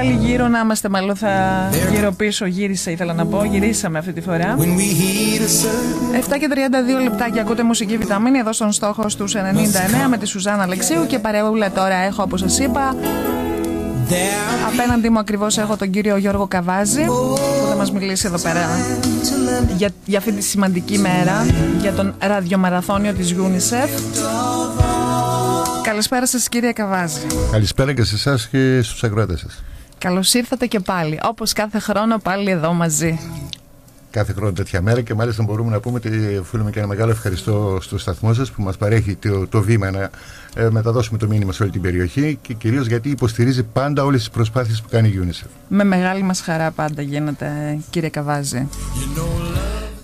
πάλι γύρω να είμαστε, μάλλον θα γύρω πίσω, ήθελα να πω, γυρίσαμε αυτή τη φορά. 7 και 32 λεπτάκια ακούτε μουσική βιταμίνη εδώ στον Στόχο στους 99 με τη Σουζάννα Αλεξίου και παρεούλα τώρα έχω, όπως σας είπα, απέναντι μου ακριβώς έχω τον κύριο Γιώργο Καβάζη που θα μας μιλήσει εδώ πέρα για αυτή τη σημαντική μέρα, για τον ραδιομαραθώνιο της UNICEF. Καλησπέρα σας κύριε Καβάζη. Καλησπέρα και σε εσάς και στους ακροατές σας. Καλώς ήρθατε και πάλι, όπως κάθε χρόνο πάλι εδώ μαζί. Κάθε χρόνο τέτοια μέρα και μάλιστα μπορούμε να πούμε ότι οφείλουμε και ένα μεγάλο ευχαριστώ στο σταθμό σας που μας παρέχει το βήμα να μεταδώσουμε το μήνυμα σε όλη την περιοχή και κυρίως γιατί υποστηρίζει πάντα όλες τις προσπάθειες που κάνει η UNICEF. Με μεγάλη μας χαρά πάντα γίνεται κύριε Καβάζη.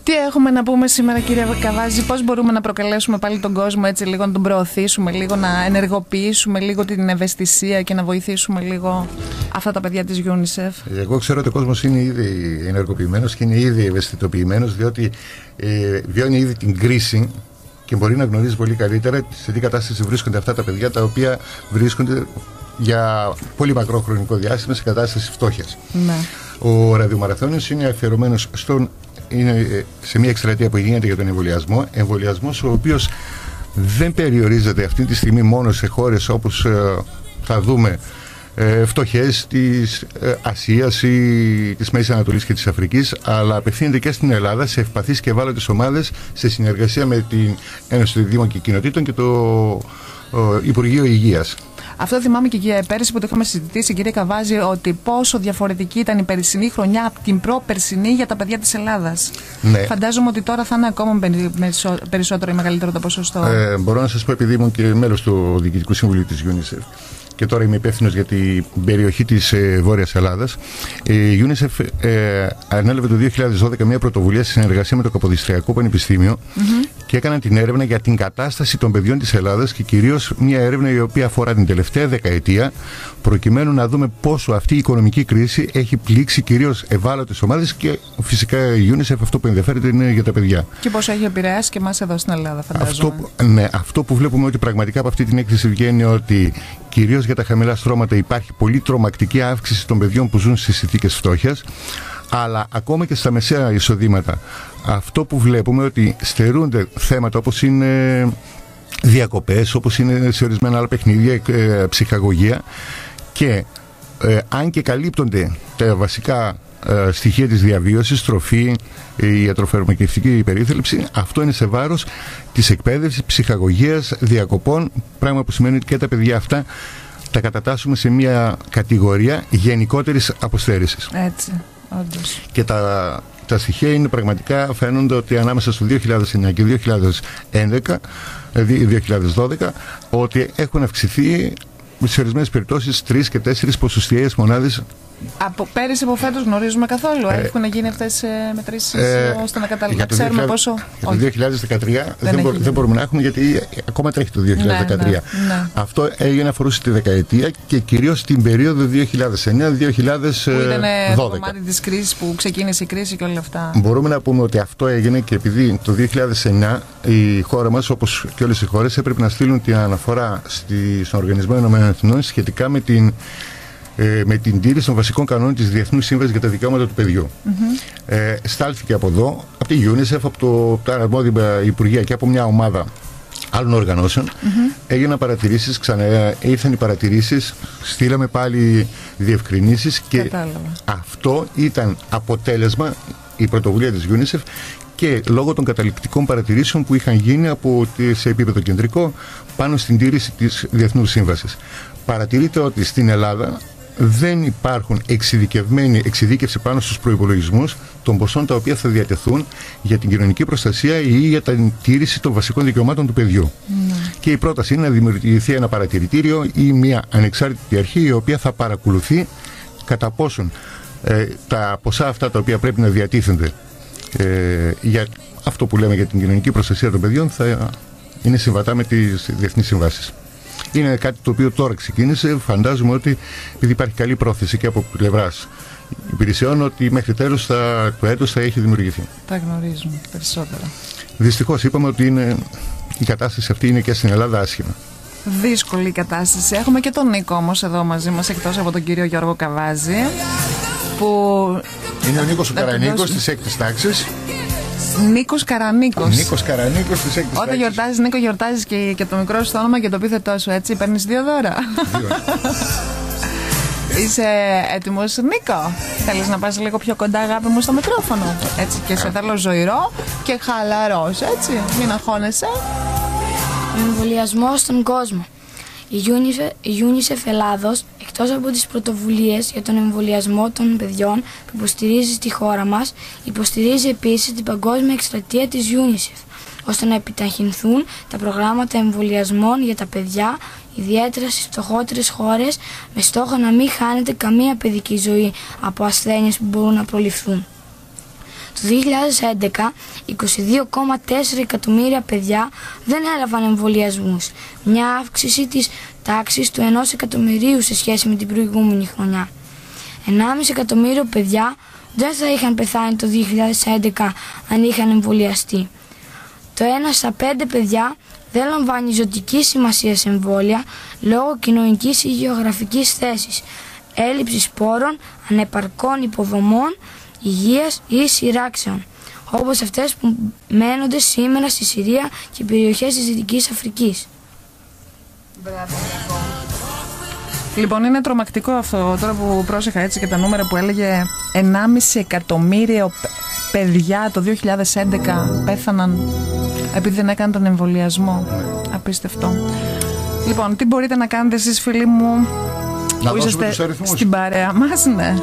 Τι έχουμε να πούμε σήμερα κύριε Καβάζη, πώς μπορούμε να προκαλέσουμε πάλι τον κόσμο έτσι λίγο, να τον προωθήσουμε λίγο, να ενεργοποιήσουμε λίγο την ευαισθησία και να βοηθήσουμε λίγο αυτά τα παιδιά της UNICEF? Εγώ ξέρω ότι ο κόσμος είναι ήδη ενεργοποιημένος και είναι ήδη ευαισθητοποιημένος, διότι βιώνει ήδη την κρίση και μπορεί να γνωρίζει πολύ καλύτερα σε τι κατάσταση βρίσκονται αυτά τα παιδιά τα οποία βρίσκονται για πολύ μακρό χρονικό διάστημα σε κατάσταση φτώχειας. Ναι. Ο ραδιομαραθώνιος είναι αφιερωμένος είναι σε μια εκστρατεία που γίνεται για τον εμβολιασμός ο οποίος δεν περιορίζεται αυτή τη στιγμή μόνο σε χώρες όπως θα δούμε φτωχές της Ασίας ή της Μέσης Ανατολής και της Αφρικής, αλλά απευθύνεται και στην Ελλάδα σε ευπαθείς και ευάλωτες ομάδες σε συνεργασία με την Ένωση των Δήμων και Κοινοτήτων και το Υπουργείο Υγείας. Αυτό θυμάμαι και πέρυσι που το είχαμε συζητήσει, κύριε Καβάζη, ότι πόσο διαφορετική ήταν η περσινή χρονιά από την προπερσινή για τα παιδιά της Ελλάδας. Ναι. Φαντάζομαι ότι τώρα θα είναι ακόμα περισσότερο ή μεγαλύτερο το ποσοστό. Μπορώ να σας πω, επειδή ήμουν και μέλος του Διοικητικού Συμβουλίου της UNICEF και τώρα είμαι υπεύθυνος για την περιοχή της Βόρειας Ελλάδας, η UNICEF ανέλαβε το 2012 μια πρωτοβουλία σε συνεργασία με το Καποδιστριακό Πανεπιστήμιο και έκαναν την έρευνα για την κατάσταση των παιδιών της Ελλάδας και κυρίως μια έρευνα η οποία αφορά την τελευταία δεκαετία, προκειμένου να δούμε πόσο αυτή η οικονομική κρίση έχει πλήξει κυρίως ευάλωτες ομάδες και φυσικά η UNICEF αυτό που ενδιαφέρεται είναι για τα παιδιά. Και πόσο έχει επηρεάσει και εμάς εδώ στην Ελλάδα, φαντάζομαι. Αυτό που βλέπουμε ότι πραγματικά από αυτή την έκθεση βγαίνει ότι κυρίως για τα χαμηλά στρώματα υπάρχει πολύ τρομακτική αύξηση των παιδιών που ζουν σε συνθήκες φτώχειας, αλλά ακόμα και στα μεσαία εισοδήματα. Αυτό που βλέπουμε ότι στερούνται θέματα όπως είναι διακοπές, όπως είναι σε ορισμένα άλλα παιχνίδια, ψυχαγωγία και αν και καλύπτονται τα βασικά στοιχεία της διαβίωσης, τροφή, η ιατροφαρμακευτική περίθαλψη, αυτό είναι σε βάρος της εκπαίδευσης, ψυχαγωγίας, διακοπών, πράγμα που σημαίνει ότι και τα παιδιά αυτά τα κατατάσσουμε σε μια κατηγορία γενικότερης αποστέρησης. Έτσι, όντως. Και τα στοιχεία είναι πραγματικά, φαίνονται ότι ανάμεσα στο 2009 και 2012 ότι έχουν αυξηθεί σε ορισμένες περιπτώσεις 3 και 4 ποσοστιαίες μονάδες. Από πέρυσι από φέτος γνωρίζουμε καθόλου? Έχουν γίνει αυτές μετρήσεις ώστε να ξέρουμε πόσο? Για το 2013 δεν μπορούμε να έχουμε, γιατί ακόμα τρέχει το 2013. Ναι. Αυτό έγινε, αφορούσε τη δεκαετία και κυρίως την περίοδο 2009-2012. Που ήταν το κομμάτι της κρίσης, που ξεκίνησε η κρίση και όλα αυτά. Μπορούμε να πούμε ότι αυτό έγινε και επειδή το 2009 η χώρα μας, όπως και όλες οι χώρες, έπρεπε να στείλουν την αναφορά στον Οργανισμό Ηνωμένων Εθνών σχετικά με την τήρηση των βασικών κανόνων της Διεθνούς Σύμβασης για τα Δικαιώματα του Παιδιού. Στάλθηκε από εδώ, από τη UNICEF, από τα αρμόδια υπουργεία και από μια ομάδα άλλων οργανώσεων. Έγιναν παρατηρήσεις, ήρθαν οι παρατηρήσεις, στείλαμε πάλι διευκρινήσεις και αυτό ήταν αποτέλεσμα, η πρωτοβουλία της UNICEF, και λόγω των καταληκτικών παρατηρήσεων που είχαν γίνει σε επίπεδο κεντρικό πάνω στην τήρηση της Διεθνούς Σύμβασης. Παρατηρείται ότι στην Ελλάδα δεν υπάρχουν εξειδίκευση πάνω στους προϋπολογισμούς των ποσών τα οποία θα διατεθούν για την κοινωνική προστασία ή για την τήρηση των βασικών δικαιωμάτων του παιδιού. Και η πρόταση είναι να δημιουργηθεί ένα παρατηρητήριο ή μια ανεξάρτητη αρχή η οποία θα παρακολουθεί κατά πόσον τα ποσά αυτά τα οποία πρέπει να διατίθενται για αυτό που λέμε για την κοινωνική προστασία των παιδιών θα είναι συμβατά με τις διεθνείς συμβάσεις. Είναι κάτι το οποίο τώρα ξεκίνησε. Φαντάζομαι ότι επειδή υπάρχει καλή πρόθεση και από πλευράς υπηρεσιών, ότι μέχρι τέλος του έτους θα έχει δημιουργηθεί. Τα γνωρίζουμε περισσότερα. Δυστυχώς είπαμε ότι η κατάσταση αυτή είναι και στην Ελλάδα άσχημα. δύσκολη η κατάσταση. Έχουμε και τον Νίκο όμως εδώ μαζί μας, εκτός από τον κύριο Γιώργο Καβάζη, που είναι ο Νίκος ο Καρανίκος της 6ης τάξης. Νίκος Καρανίκος. Νίκος Καρανίκος της 6ης τάξης. Όταν γιορτάζεις, Νίκο, γιορτάζεις και το μικρό σου όνομα και το επίθετό σου, έτσι. Παίρνεις 2 δώρα. Είσαι έτοιμος, Νίκο? Θέλεις να πας λίγο πιο κοντά, αγάπη μου, στο μικρόφωνο? Έτσι, και σε θέλω ζωηρό και χαλαρός, έτσι. Μην αγχώνεσαι. Εμβολιασμό στον κόσμο. Η UNICEF Ελλάδος, εκτός από τις πρωτοβουλίες για τον εμβολιασμό των παιδιών που υποστηρίζει στη χώρα μας, υποστηρίζει επίσης την παγκόσμια εκστρατεία της UNICEF, ώστε να επιταχυνθούν τα προγράμματα εμβολιασμών για τα παιδιά, ιδιαίτερα στις φτωχότερες χώρες, με στόχο να μην χάνεται καμία παιδική ζωή από ασθένειες που μπορούν να προληφθούν. Το 2011, 22,4 εκατομμύρια παιδιά δεν έλαβαν εμβολιασμούς, μια αύξηση της τάξης του 1 εκατομμυρίου σε σχέση με την προηγούμενη χρονιά. 1,5 εκατομμύριο παιδιά δεν θα είχαν πεθάνει το 2011 αν είχαν εμβολιαστεί. Το 1 στα 5 παιδιά δεν λαμβάνει ζωτική σημασία σε εμβόλια λόγω κοινωνικής ή γεωγραφικής θέσης, έλλειψης πόρων, ανεπαρκών υποδομών, υγείας ή σειράξεων, όπως αυτές που μένονται σήμερα στη Συρία και περιοχές της Δυτικής Αφρικής. Λοιπόν, είναι τρομακτικό αυτό, τώρα που πρόσεχα έτσι και τα νούμερα που έλεγε 1,5 εκατομμύριο παιδιά το 2011 πέθαναν επειδή δεν έκαναν τον εμβολιασμό. Απίστευτο. Λοιπόν, τι μπορείτε να κάνετε εσείς, φίλοι μου, να που είσαστε στην παρέα μας? Ναι.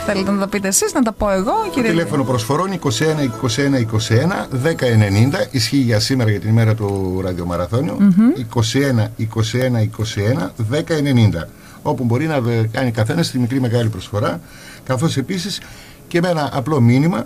Θέλετε να τα πείτε εσείς, να τα πω εγώ, κύριε? Το τηλέφωνο προσφορών 21 21 21 1090, ισχύει για σήμερα, για την ημέρα του ραδιομαραθώνιου. 21 21 21 1090, όπου μπορεί να κάνει καθένας τη μικρή μεγάλη προσφορά, καθώς επίσης και με ένα απλό μήνυμα,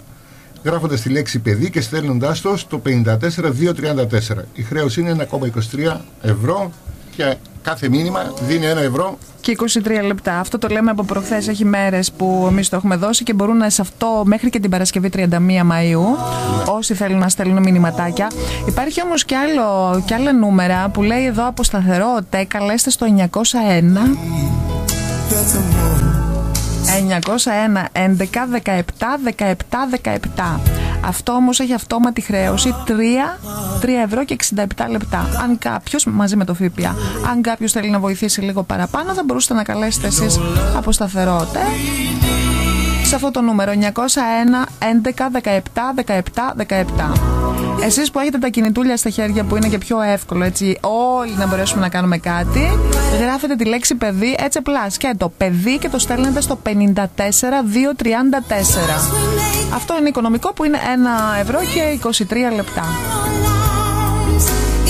γράφοντας τη λέξη παιδί και στέλνοντάς το στο 54234. Η χρέωση είναι 1,23 ευρώ και κάθε μήνυμα δίνει 1 ευρώ. Και 23 λεπτά. Αυτό το λέμε από προχθές. Έχει μέρες που εμείς το έχουμε δώσει και μπορούν σε αυτό μέχρι και την Παρασκευή 31 Μαΐου. Όσοι θέλουν να στέλνουν μηνυματάκια. Υπάρχει όμως και άλλα νούμερα που λέει εδώ από σταθερότητα. Καλέστε στο 901 11 17 17 17. Αυτό όμως έχει αυτόματη χρέωση 3 ευρώ και 67 λεπτά. Αν κάποιος, μαζί με το ΦΠΑ, αν κάποιος θέλει να βοηθήσει λίγο παραπάνω, θα μπορούσατε να καλέσετε εσείς από σταθερότητα σε αυτό το νούμερο 901 11 17 17 17. Εσείς που έχετε τα κινητούλια στα χέρια, που είναι και πιο εύκολο έτσι όλοι να μπορέσουμε να κάνουμε κάτι, γράφετε τη λέξη παιδί έτσι απλά, σκέτο παιδί, και το στέλνετε στο 54234. Αυτό είναι οικονομικό, που είναι 1 ευρώ και 23 λεπτά.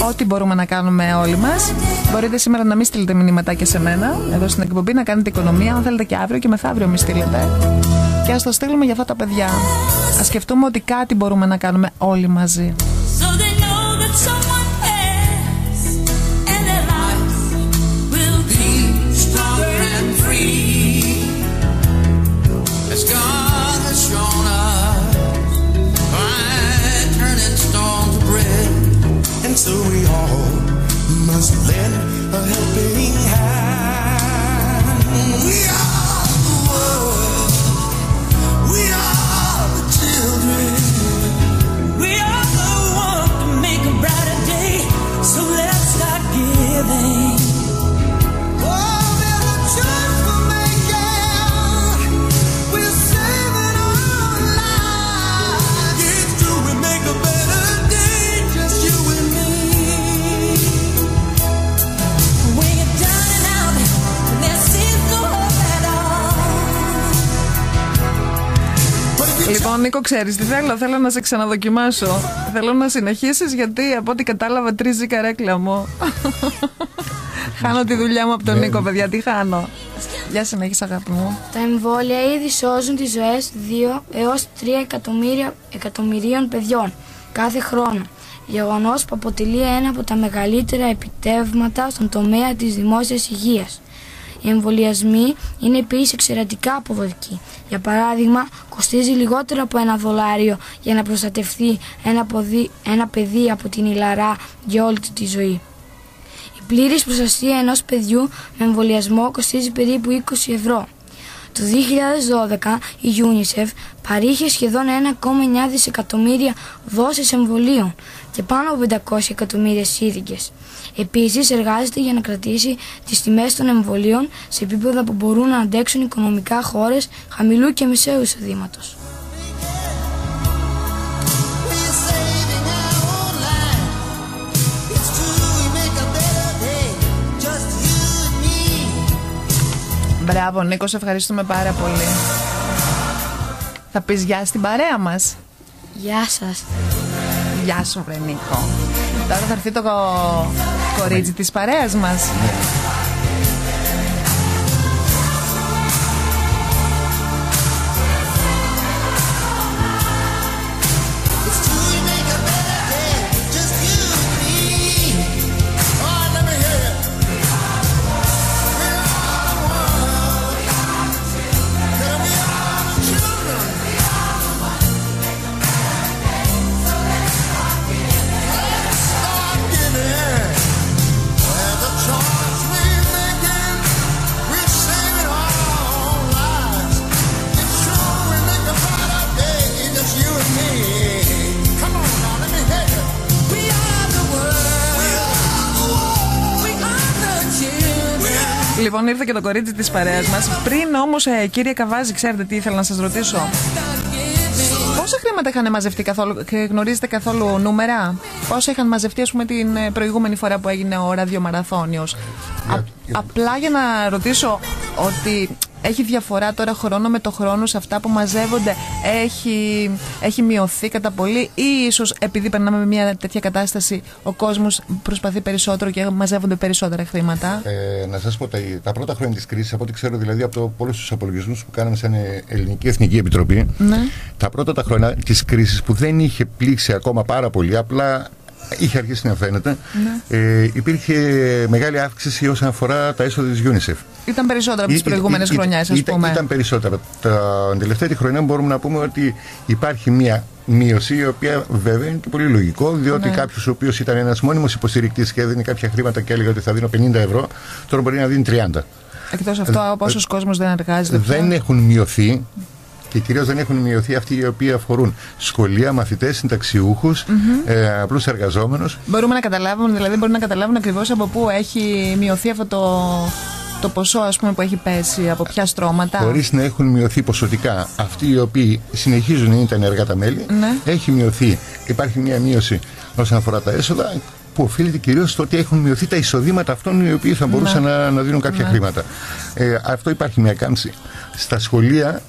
Ό,τι μπορούμε να κάνουμε όλοι μας. Μπορείτε σήμερα να μην στείλετε μηνύματάκια σε μένα εδώ στην εκπομπή, να κάνετε οικονομία. Αν θέλετε και αύριο και μεθαύριο μη στείλετε. Και ας το στείλουμε για αυτά τα παιδιά. Ας σκεφτούμε ότι κάτι μπορούμε να κάνουμε όλοι μαζί. And so we all must lend a helping hand. We are the world. We are the children. We are the one to make a brighter day. So let's start giving. Oh, there's a choice we're making. We're saving our lives. It's true, we make a better day. Just you and me. Λοιπόν, Νίκο, ξέρεις τι θέλω? Θέλω να σε ξαναδοκιμάσω. Θέλω να συνεχίσεις, γιατί από ό,τι κατάλαβα τρίζει καρέκλα μου. Χάνω τη δουλειά μου από τον Νίκο, παιδιά. Τι χάνω? Για συνέχισε, αγάπη μου. Τα εμβόλια ήδη σώζουν τις ζωές 2 έως 3 εκατομμυρίων παιδιών κάθε χρόνο. Γεγονός που αποτελεί ένα από τα μεγαλύτερα επιτεύγματα στον τομέα της δημόσιας υγείας. Οι εμβολιασμοί είναι επίσης εξαιρετικά αποδοτικοί. Για παράδειγμα, κοστίζει λιγότερο από $1 για να προστατευτεί ένα παιδί από την ηλαρά για όλη τη ζωή. πλήρης προστασία ενός παιδιού με εμβολιασμό κοστίζει περίπου 20 ευρώ. Το 2012 η UNICEF παρήχε σχεδόν 1,9 δισεκατομμύρια δόσεις εμβολίων και πάνω από 500 εκατομμύρια σύριγγες. Επίσης εργάζεται για να κρατήσει τις τιμές των εμβολίων σε επίπεδα που μπορούν να αντέξουν οικονομικά χώρες χαμηλού και μεσαίου εισοδήματος. Μπράβο Νίκο, σε ευχαριστούμε πάρα πολύ. Θα πεις γεια στην παρέα μας? Γεια σας. Γεια σου βρε Νίκο. Τώρα θα έρθει το κορίτσι της παρέας μας. Λοιπόν, ήρθε και το κορίτσι της παρέας μας. Πριν όμως, κύριε Καβάζη, ξέρετε τι ήθελα να σας ρωτήσω? Πόσα χρήματα είχαν μαζευτεί καθόλου, γνωρίζετε καθόλου νούμερα? Πόσα είχαν μαζευτεί, ας πούμε, την προηγούμενη φορά που έγινε ο ραδιομαραθώνιος? Απλά για να ρωτήσω ότι έχει διαφορά τώρα χρόνο με το χρόνο σε αυτά που μαζεύονται, έχει μειωθεί κατά πολύ, ή ίσως επειδή περνάμε με μια τέτοια κατάσταση ο κόσμος προσπαθεί περισσότερο και μαζεύονται περισσότερα χρήματα? Να σας πω, τα πρώτα χρόνια της κρίσης, από ό,τι ξέρω δηλαδή από όλους τους απολογισμούς που κάναμε σαν Ελληνική Εθνική Επιτροπή, τα πρώτα τα χρόνια της κρίσης που δεν είχε πλήξει ακόμα πάρα πολύ, απλά είχε αρχίσει να φαίνεται, υπήρχε μεγάλη αύξηση όσον αφορά τα έσοδα της UNICEF. Ήταν περισσότερα από τις προηγούμενες χρονιές, ας πούμε. Ήταν περισσότερα. Την τελευταία χρονιά μπορούμε να πούμε ότι υπάρχει μια μείωση, η οποία βέβαια είναι και πολύ λογικό, διότι κάποιος ο οποίος ήταν ένας μόνιμος υποστηρικτής και έδινε κάποια χρήματα και έλεγε ότι θα δίνω 50 ευρώ, τώρα μπορεί να δίνει 30. Εκτός αυτό, πόσος κόσμος δεν εργάζεται πια? Δεν έχουν μειωθεί. Και κυρίως δεν έχουν μειωθεί αυτοί οι οποίοι αφορούν σχολεία, μαθητές, συνταξιούχους, απλούς εργαζόμενους. Μπορούμε να καταλάβουμε, δηλαδή μπορούν να καταλάβουν ακριβώς από πού έχει μειωθεί αυτό το ποσό, ας πούμε, που έχει πέσει, από ποια στρώματα? Χωρίς να έχουν μειωθεί ποσοτικά αυτοί οι οποίοι συνεχίζουν να είναι τα ενεργά τα μέλη, έχει μειωθεί. Υπάρχει μια μείωση όσον αφορά τα έσοδα, που οφείλεται κυρίως στο ότι έχουν μειωθεί τα εισοδήματα αυτών οι οποίοι θα μπορούσαν να δίνουν κάποια χρήματα. Αυτό υπάρχει μια κάμψη. Στα σχολεία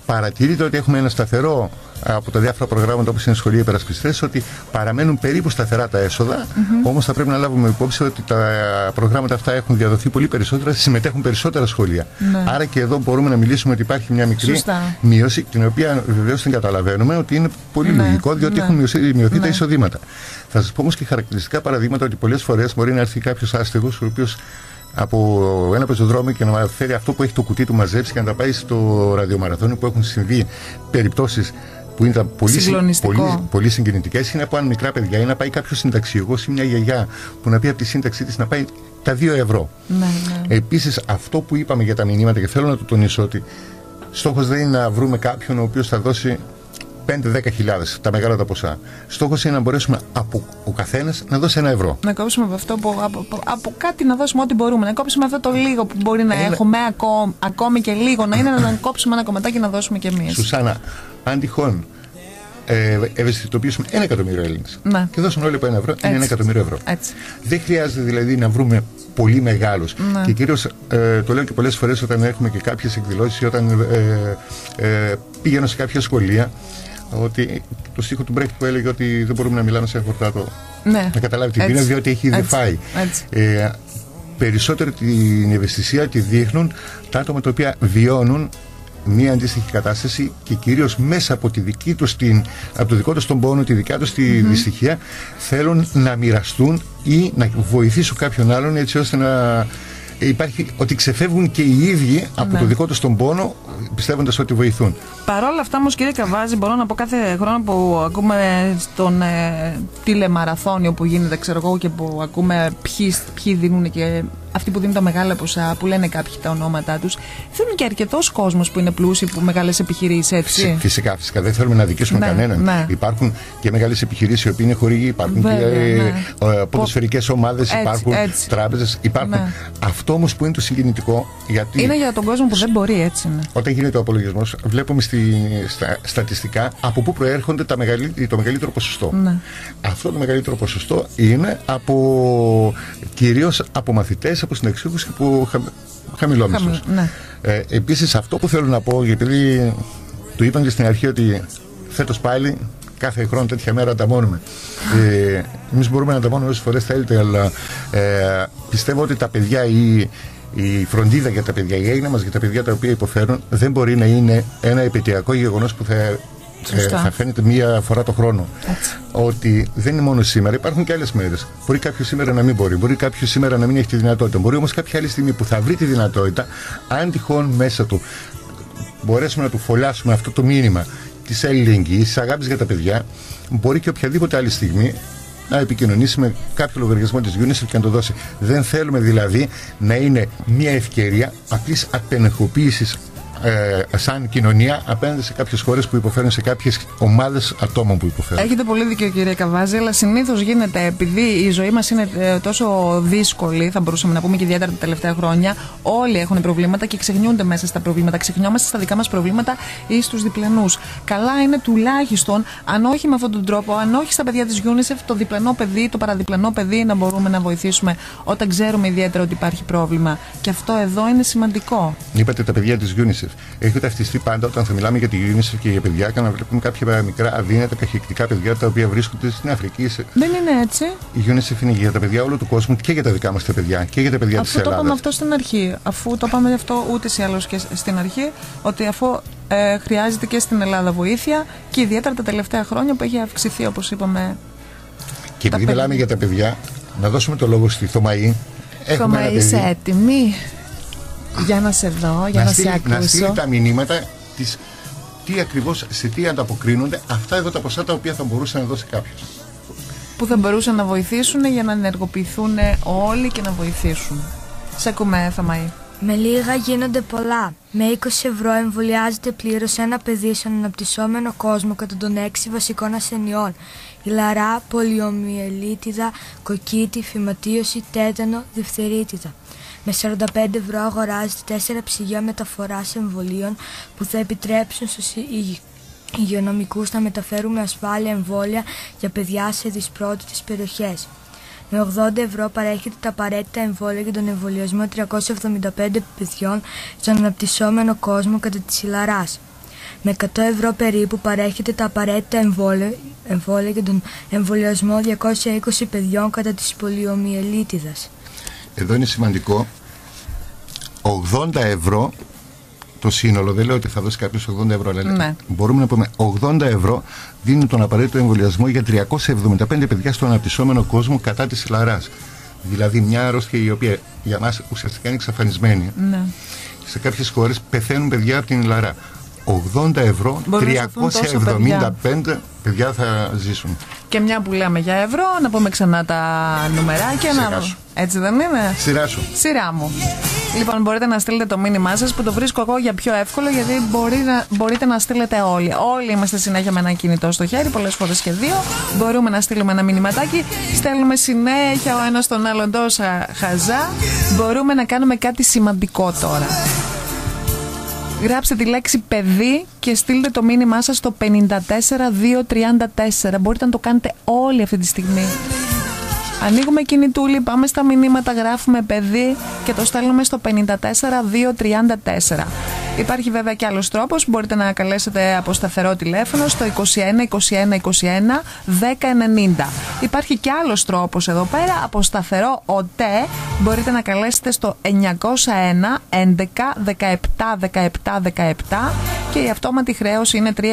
παρατηρείται ότι έχουμε ένα σταθερό, από τα διάφορα προγράμματα όπως είναι σχολεία υπερασπιστές, ότι παραμένουν περίπου σταθερά τα έσοδα. Όμως θα πρέπει να λάβουμε υπόψη ότι τα προγράμματα αυτά έχουν διαδοθεί πολύ περισσότερα, συμμετέχουν περισσότερα σχολεία. Άρα και εδώ μπορούμε να μιλήσουμε ότι υπάρχει μια μικρή μείωση, την οποία βεβαίως την καταλαβαίνουμε ότι είναι πολύ λογικό, διότι έχουν μειωθεί τα εισοδήματα. Θα σας πω όμως και χαρακτηριστικά παραδείγματα ότι πολλές φορές μπορεί να έρθει κάποιος άστεγος, ο οποίος από ένα πεζοδρόμιο και να φέρει αυτό που έχει το κουτί του μαζέψει και να τα πάει στο ραδιομαραθώνιο, που έχουν συμβεί περιπτώσεις που ήταν πολύ συγκινητικές, είναι από αν μικρά παιδιά, ή να πάει κάποιος συνταξιούχος ή μια γιαγιά που να πει από τη σύνταξή της να πάει τα 2 ευρώ. Επίσης, αυτό που είπαμε για τα μηνύματα, και θέλω να το τονίσω, ότι στόχος δεν είναι να βρούμε κάποιον ο οποίος θα δώσει 5-10 τα μεγάλα τα ποσά. Στόχος είναι να μπορέσουμε από ο καθένας να δώσει 1 ευρώ. Να κόψουμε από αυτό από κάτι, να δώσουμε ό,τι μπορούμε. Να κόψουμε αυτό το λίγο που μπορεί να έχουμε, ακόμη και λίγο να είναι, να κόψουμε ένα κομματάκι να δώσουμε κι εμείς. Σουσάνα, αν τυχόν ευαισθητοποιήσουμε 1 εκατομμύριο Έλληνες και δώσουν όλοι από 1 ευρώ, είναι 1 εκατομμύριο ευρώ. Δεν χρειάζεται δηλαδή να βρούμε πολύ μεγάλους. Και κυρίως το λέω και πολλές φορές όταν έχουμε και κάποιες εκδηλώσεις ή όταν πηγαίνω σε κάποια σχολεία, ότι το στίχο του Μπρέχτ που έλεγε ότι δεν μπορούμε να μιλάμε σε χορτάτο να καταλάβει την πείνα, διότι έχει ήδη φάει. Περισσότερο την ευαισθησία τη δείχνουν τα άτομα τα οποία βιώνουν μία αντίστοιχη κατάσταση και κυρίως μέσα από, από το δικό τους τον πόνο, τη δικιά τους τη δυστυχία, θέλουν να μοιραστούν ή να βοηθήσουν κάποιον άλλον, έτσι ώστε υπάρχει ότι ξεφεύγουν και οι ίδιοι από το δικό τους τον πόνο, πιστεύοντας ότι βοηθούν. Παρ' όλα αυτά όμως, κύριε Καβάζη, μπορώ να πω κάθε χρόνο που ακούμε στον τηλεμαραθώνιο που γίνεται, ξέρω εγώ, και που ακούμε ποιοι δίνουν και αυτοί που δίνουν τα μεγάλα ποσά, που λένε κάποιοι τα ονόματά τους, θέλουν και αρκετός κόσμος που είναι πλούσιοι, που μεγάλες επιχειρήσεις, έτσι. Φυσικά. Δεν θέλουμε να δικήσουμε κανέναν. Ναι. Υπάρχουν και μεγάλες επιχειρήσεις οι οποίοι είναι χορηγοί, υπάρχουν και ποδοσφαιρικές ομάδες, υπάρχουν τράπεζες. Υπάρχουν. Αυτό όμως που είναι το συγκινητικό, γιατί. Είναι για τον κόσμο που δεν μπορεί, έτσι. Ναι. Όταν γίνεται ο απολογισμός, βλέπουμε στα στατιστικά από πού προέρχονται το μεγαλύτερο ποσοστό. Ναι. Αυτό το μεγαλύτερο ποσοστό είναι κυρίως από μαθητές, από συνταξιούχους και από χαμηλόμισθους. Ναι. Επίσης, αυτό που θέλω να πω, επειδή του είπαν και στην αρχή ότι φέτος πάλι κάθε χρόνο τέτοια μέρα ανταμώνουμε. Εμείς μπορούμε να ανταμώνουμε όσες φορές θέλετε, αλλά πιστεύω ότι τα παιδιά η φροντίδα για τα παιδιά, η έγνοια μας για τα παιδιά τα οποία υποφέρουν, δεν μπορεί να είναι ένα επαιτειακό γεγονός που θα φαίνεται μία φορά το χρόνο. Έτσι. Ότι δεν είναι μόνο σήμερα, υπάρχουν και άλλες μέρες. Μπορεί κάποιος σήμερα να μην μπορεί κάποιος σήμερα να μην έχει τη δυνατότητα. Μπορεί όμως κάποια άλλη στιγμή που θα βρει τη δυνατότητα, αν τυχόν μέσα του μπορέσουμε να του φωλιάσουμε αυτό το μήνυμα της αλληλεγγύης, της αγάπης για τα παιδιά, μπορεί και οποιαδήποτε άλλη στιγμή να επικοινωνήσει με κάποιο λογαριασμό της UNICEF και να το δώσει. Δεν θέλουμε δηλαδή να είναι μια ευκαιρία απλής απενεχοποίησης σαν κοινωνία απέναντι σε κάποιες χώρες που υποφέρουν, σε κάποιες ομάδες ατόμων που υποφέρουν. Έχετε πολύ δίκιο, κύριε Καβάζη, αλλά συνήθως γίνεται, επειδή η ζωή μας είναι τόσο δύσκολη, θα μπορούσαμε να πούμε και ιδιαίτερα τα τελευταία χρόνια, όλοι έχουν προβλήματα και ξεχνιούνται μέσα στα προβλήματα. Ξεχνιόμαστε στα δικά μας προβλήματα ή στους διπλανούς. Καλά είναι τουλάχιστον, αν όχι με αυτόν τον τρόπο, αν όχι στα παιδιά της UNICEF, το διπλανό παιδί, το παραδιπλανό παιδί, να μπορούμε να βοηθήσουμε όταν ξέρουμε ιδιαίτερα ότι υπάρχει πρόβλημα. Και αυτό εδώ είναι σημαντικό. Είπατε τα παιδιά της UNICEF. Έχω ταυτιστεί πάντα όταν θα μιλάμε για τη UNICEF και για παιδιά και να βλέπουμε κάποια μικρά αδύνατα καχεκτικά παιδιά τα οποία βρίσκονται στην Αφρική. Δεν είναι έτσι. Η UNICEF είναι για τα παιδιά όλου του κόσμου και για τα δικά μας τα παιδιά και για τα παιδιά της Ελλάδας. Αφού το είπαμε αυτό στην αρχή, αφού το είπαμε αυτό ούτως ή άλλως και στην αρχή, ότι αφού χρειάζεται και στην Ελλάδα βοήθεια και ιδιαίτερα τα τελευταία χρόνια που έχει αυξηθεί, όπως είπαμε. Και επειδή μιλάμε για τα παιδιά, να δώσουμε το λόγο στη Θωμαή. Θωμαή, είσαι έτοιμη? Για να σε δω, για να σε ακούσω. Να στείλει τα μηνύματα της, σε τι ανταποκρίνονται αυτά εδώ τα ποσά τα οποία θα μπορούσε να δώσει κάποιος. Που θα μπορούσαν να βοηθήσουν για να ενεργοποιηθούν όλοι και να βοηθήσουν. Σε ακούμε, Θωμαή. Με λίγα γίνονται πολλά. Με 20 ευρώ εμβολιάζεται πλήρως ένα παιδί στον αναπτυσσόμενο κόσμο κατά των 6 βασικών ασθενειών: ηλαρά, πολιομιελίτιδα, κοκκίτη, φυματίωση, τέτανο, διφθερίτιδα. Με 45 ευρώ αγοράζεται 4 ψυγεία μεταφοράς εμβολίων που θα επιτρέψουν στους υγειονομικούς να μεταφέρουν με ασφάλεια εμβόλια για παιδιά σε δυσπρότητες περιοχές. Με 80 ευρώ παρέχεται τα απαραίτητα εμβόλια για τον εμβολιασμό 375 παιδιών στον αναπτυσσόμενο κόσμο κατά της ηλαράς. Με 100 ευρώ περίπου παρέχεται τα απαραίτητα εμβόλια για τον εμβολιασμό 220 παιδιών κατά της πολιομιελίτιδας. Εδώ είναι σημαντικό 80 ευρώ το σύνολο. Δεν λέω ότι θα δώσει κάποιος 80 ευρώ, αλλά ναι, μπορούμε να πούμε 80 ευρώ δίνουν τον απαραίτητο εμβολιασμό για 375 παιδιά στον αναπτυσσόμενο κόσμο κατά της ηλαράς. Δηλαδή μια αρρώστια η οποία για μας ουσιαστικά είναι εξαφανισμένη. Ναι. Σε κάποιες χώρες πεθαίνουν παιδιά από την ηλαρά. 80 ευρώ, 375 παιδιά θα ζήσουν. Και μια που λέμε για ευρώ, να πούμε ξανά τα νουμεράκια. Έτσι δεν είναι? Σειρά σου. Σειρά μου. Λοιπόν, μπορείτε να στείλετε το μήνυμά σας, που το βρίσκω εγώ για πιο εύκολο, γιατί μπορείτε να στείλετε όλοι. Όλοι είμαστε συνέχεια με ένα κινητό στο χέρι, πολλές φορές και δύο. Μπορούμε να στείλουμε ένα μηνυματάκι. Στέλνουμε συνέχεια ο ένας τον άλλον τόσα χαζά. Μπορούμε να κάνουμε κάτι σημαντικό τώρα. Γράψτε τη λέξη παιδί και στείλτε το μήνυμά σας στο 54234. Μπορείτε να το κάνετε όλοι αυτή τη στιγμή. Ανοίγουμε κινητούλι, πάμε στα μηνύματα, γράφουμε παιδί και το στέλνουμε στο 54234. Υπάρχει βέβαια και άλλος τρόπος. Μπορείτε να καλέσετε από σταθερό τηλέφωνο στο 21 21 21 1090. Υπάρχει και άλλος τρόπος εδώ πέρα. Από σταθερό ΟΤΕ μπορείτε να καλέσετε στο 901 11 17 17 17 και η αυτόματη χρέωση είναι 3,67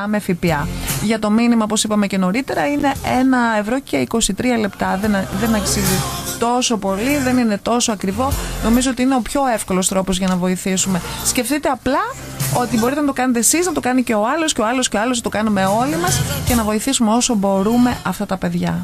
με ΦΠΑ. Για το μήνυμα, όπως είπαμε και νωρίτερα, είναι 1 ευρώ και 23 λεπτά. Δεν αξίζει τόσο πολύ, δεν είναι τόσο ακριβό. Νομίζω ότι είναι ο πιο εύκολος τρόπος για να βοηθήσουμε. Σκεφτείτε απλά ότι μπορείτε να το κάνετε εσείς, να το κάνει και ο άλλος και ο άλλος και ο άλλος, να το κάνουμε όλοι μας και να βοηθήσουμε όσο μπορούμε αυτά τα παιδιά.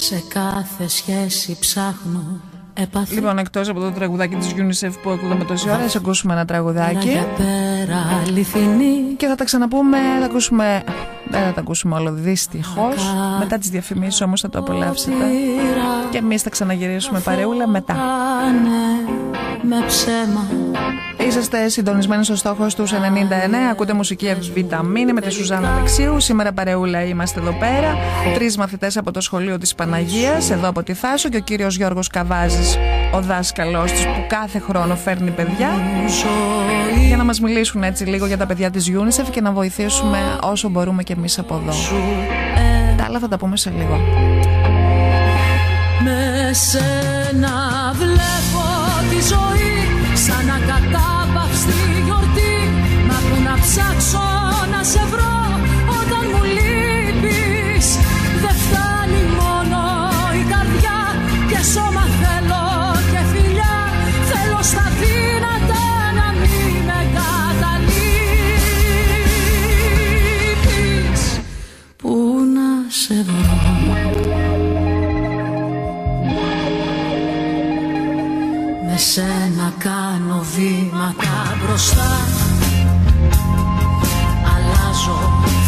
Σε κάθε σχέση ψάχνω επαφή. Λοιπόν, εκτός από το τραγουδάκι της UNICEF που ακούγαμε τόση ώρα, ας ακούσουμε ένα τραγουδάκι. Για πέρα, αληθινή. Και θα τα ξαναπούμε, δεν θα τα ακούσουμε όλο δυστυχώς. Μετά τις διαφημίσεις όμως θα το απολαύσετε. Και εμείς θα ξαναγυρίσουμε παρεούλα μετά. Με ψέμα. Είσαστε συντονισμένοι στο στόχος τους 99. Ακούτε μουσική Βιταμίνη με τη Σουζάννα Αλεξίου. Σήμερα παρεούλα είμαστε εδώ πέρα. 3 μαθητές από το σχολείο της Παναγίας, εδώ από τη Θάσο, και ο κύριος Γιώργος Καβάζης, ο δάσκαλός τους, που κάθε χρόνο φέρνει παιδιά για να μας μιλήσουν έτσι λίγο για τα παιδιά της UNICEF και να βοηθήσουμε όσο μπορούμε και εμείς από εδώ. Τα άλλα θα τα πούμε σε λίγο. Με σένα βλέπω τη ζωή σαν ακατάπαυστη γιορτή. Μα που να ψάξω να σε βρω όταν μου λείπεις. Δεν φτάνει μόνο η καρδιά και σώμα θέλω και φιλιά. Θέλω στα δύνατα να μην με καταλείπεις. Πού να σε βρω. Με σένα κάνω βήματα μπροστά. Αλλάζω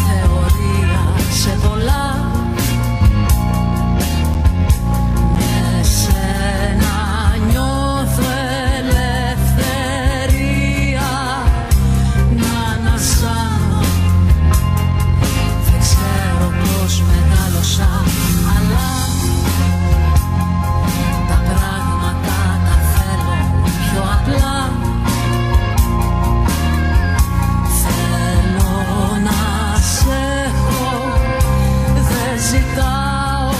θεωρία σε πολλά. Με σένα νιώθω ελευθερία να ανασάνω. Δεν ξέρω πώς μεγάλωσα, αλλά τα πράγματα τα θέλω πιο απλά. Θέλω να σε έχω, δεν ζητάω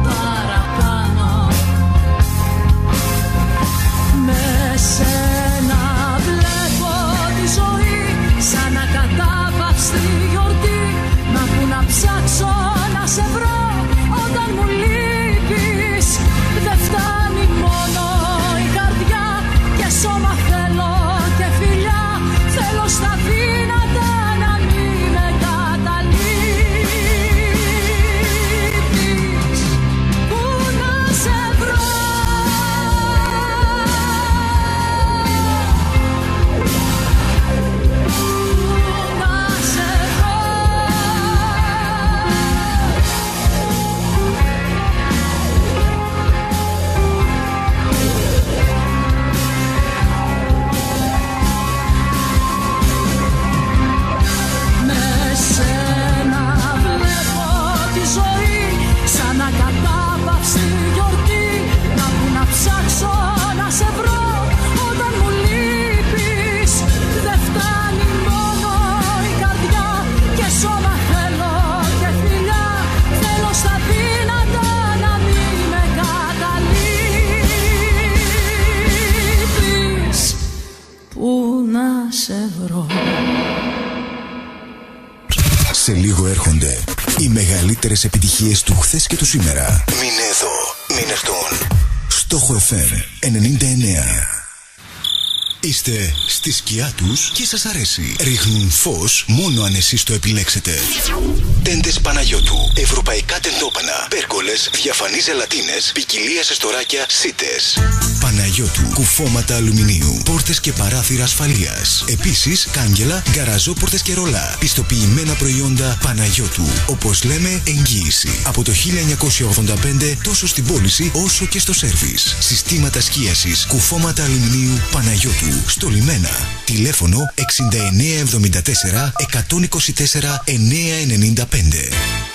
παραπάνω. Με σένα βλέπω τη ζωή σαν ακατάπαυστη γιορτή. Μα που να ψάξω να σε βρω όταν μου λείπεις. Δεν φτάνει μόνο η καρδιά και σώμα θέλω και φιλιά. Θέλω στα δύνατα να μην με καταλείπεις. Πού να σε βρω. Πού να σε βρω. Με σένα βλέπω τη ζωή σαν ακατάπαυστη γιορτή. Μα που να ψάξω να σε βρω όταν μου λείπεις. Δεν φτάνει μόνο η καρδιά και σώμα θέλω και φιλιά. Θέλω στα δύνατα να μην με καταλείπεις. Πού να σε βρω. Σε λίγο έρχονται οι μεγαλύτερες επιτυχίες του χθες και του σήμερα. Μείνε εδώ, μην έρθουν. Στόχο FM 99. Είστε στη σκιά τους και σας αρέσει. Ρίχνουν φως μόνο αν εσείς το επιλέξετε. Τέντες Παναγιώτου. Ευρωπαϊκά τεντόπανα. Πέρκολες, διαφανείς ζελατίνες, ποικιλία σε στοράκια, σίτες. Παναγιώτου. Κουφώματα αλουμινίου. Πόρτες και παράθυρα ασφαλείας. Επίσης, κάγκελα, γκαραζόπορτες και ρολά. Πιστοποιημένα προϊόντα Παναγιώτου. Όπως λέμε, εγγύηση. Από το 1985 τόσο στην πώληση όσο και στο σέρβις. Συστήματα σκίασης. Κουφώματα αλουμινίου Παναγιώτου. Στο Λιμένα. Τηλέφωνο 6974 124 995.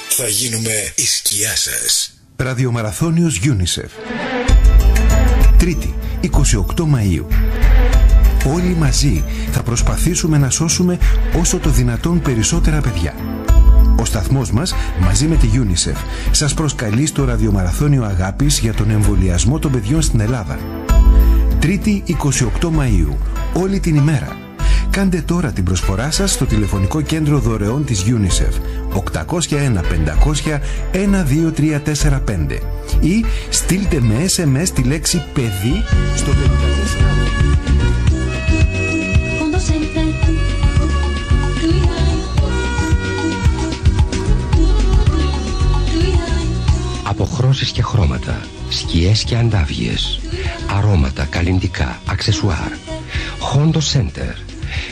Θα γίνουμε η σκιά σας. Ραδιομαραθώνιος UNICEF. Τρίτη, 28 Μαΐου. Όλοι μαζί θα προσπαθήσουμε να σώσουμε όσο το δυνατόν περισσότερα παιδιά. Ο σταθμός μας, μαζί με τη UNICEF, σας προσκαλεί στο ραδιομαραθώνιο αγάπης για τον εμβολιασμό των παιδιών στην Ελλάδα. Τρίτη, 28 Μαΐου, όλη την ημέρα. Κάντε τώρα την προσφορά σας στο τηλεφωνικό κέντρο δωρεών της UNICEF 801 500 12345 ή στείλτε με SMS τη λέξη παιδί στο 54. Αποχρώσεις και χρώματα, σκιές και αντάβιες, αρώματα, καλλυντικά, αξεσουάρ. Hondo Center.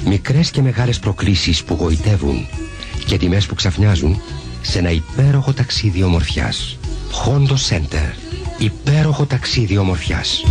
Μικρές και μεγάλες προκλήσεις που γοητεύουν και τιμές που ξαφνιάζουν σε ένα υπέροχο ταξίδι ομορφιάς. Hondo Center. Υπέροχο ταξίδι ομορφιάς.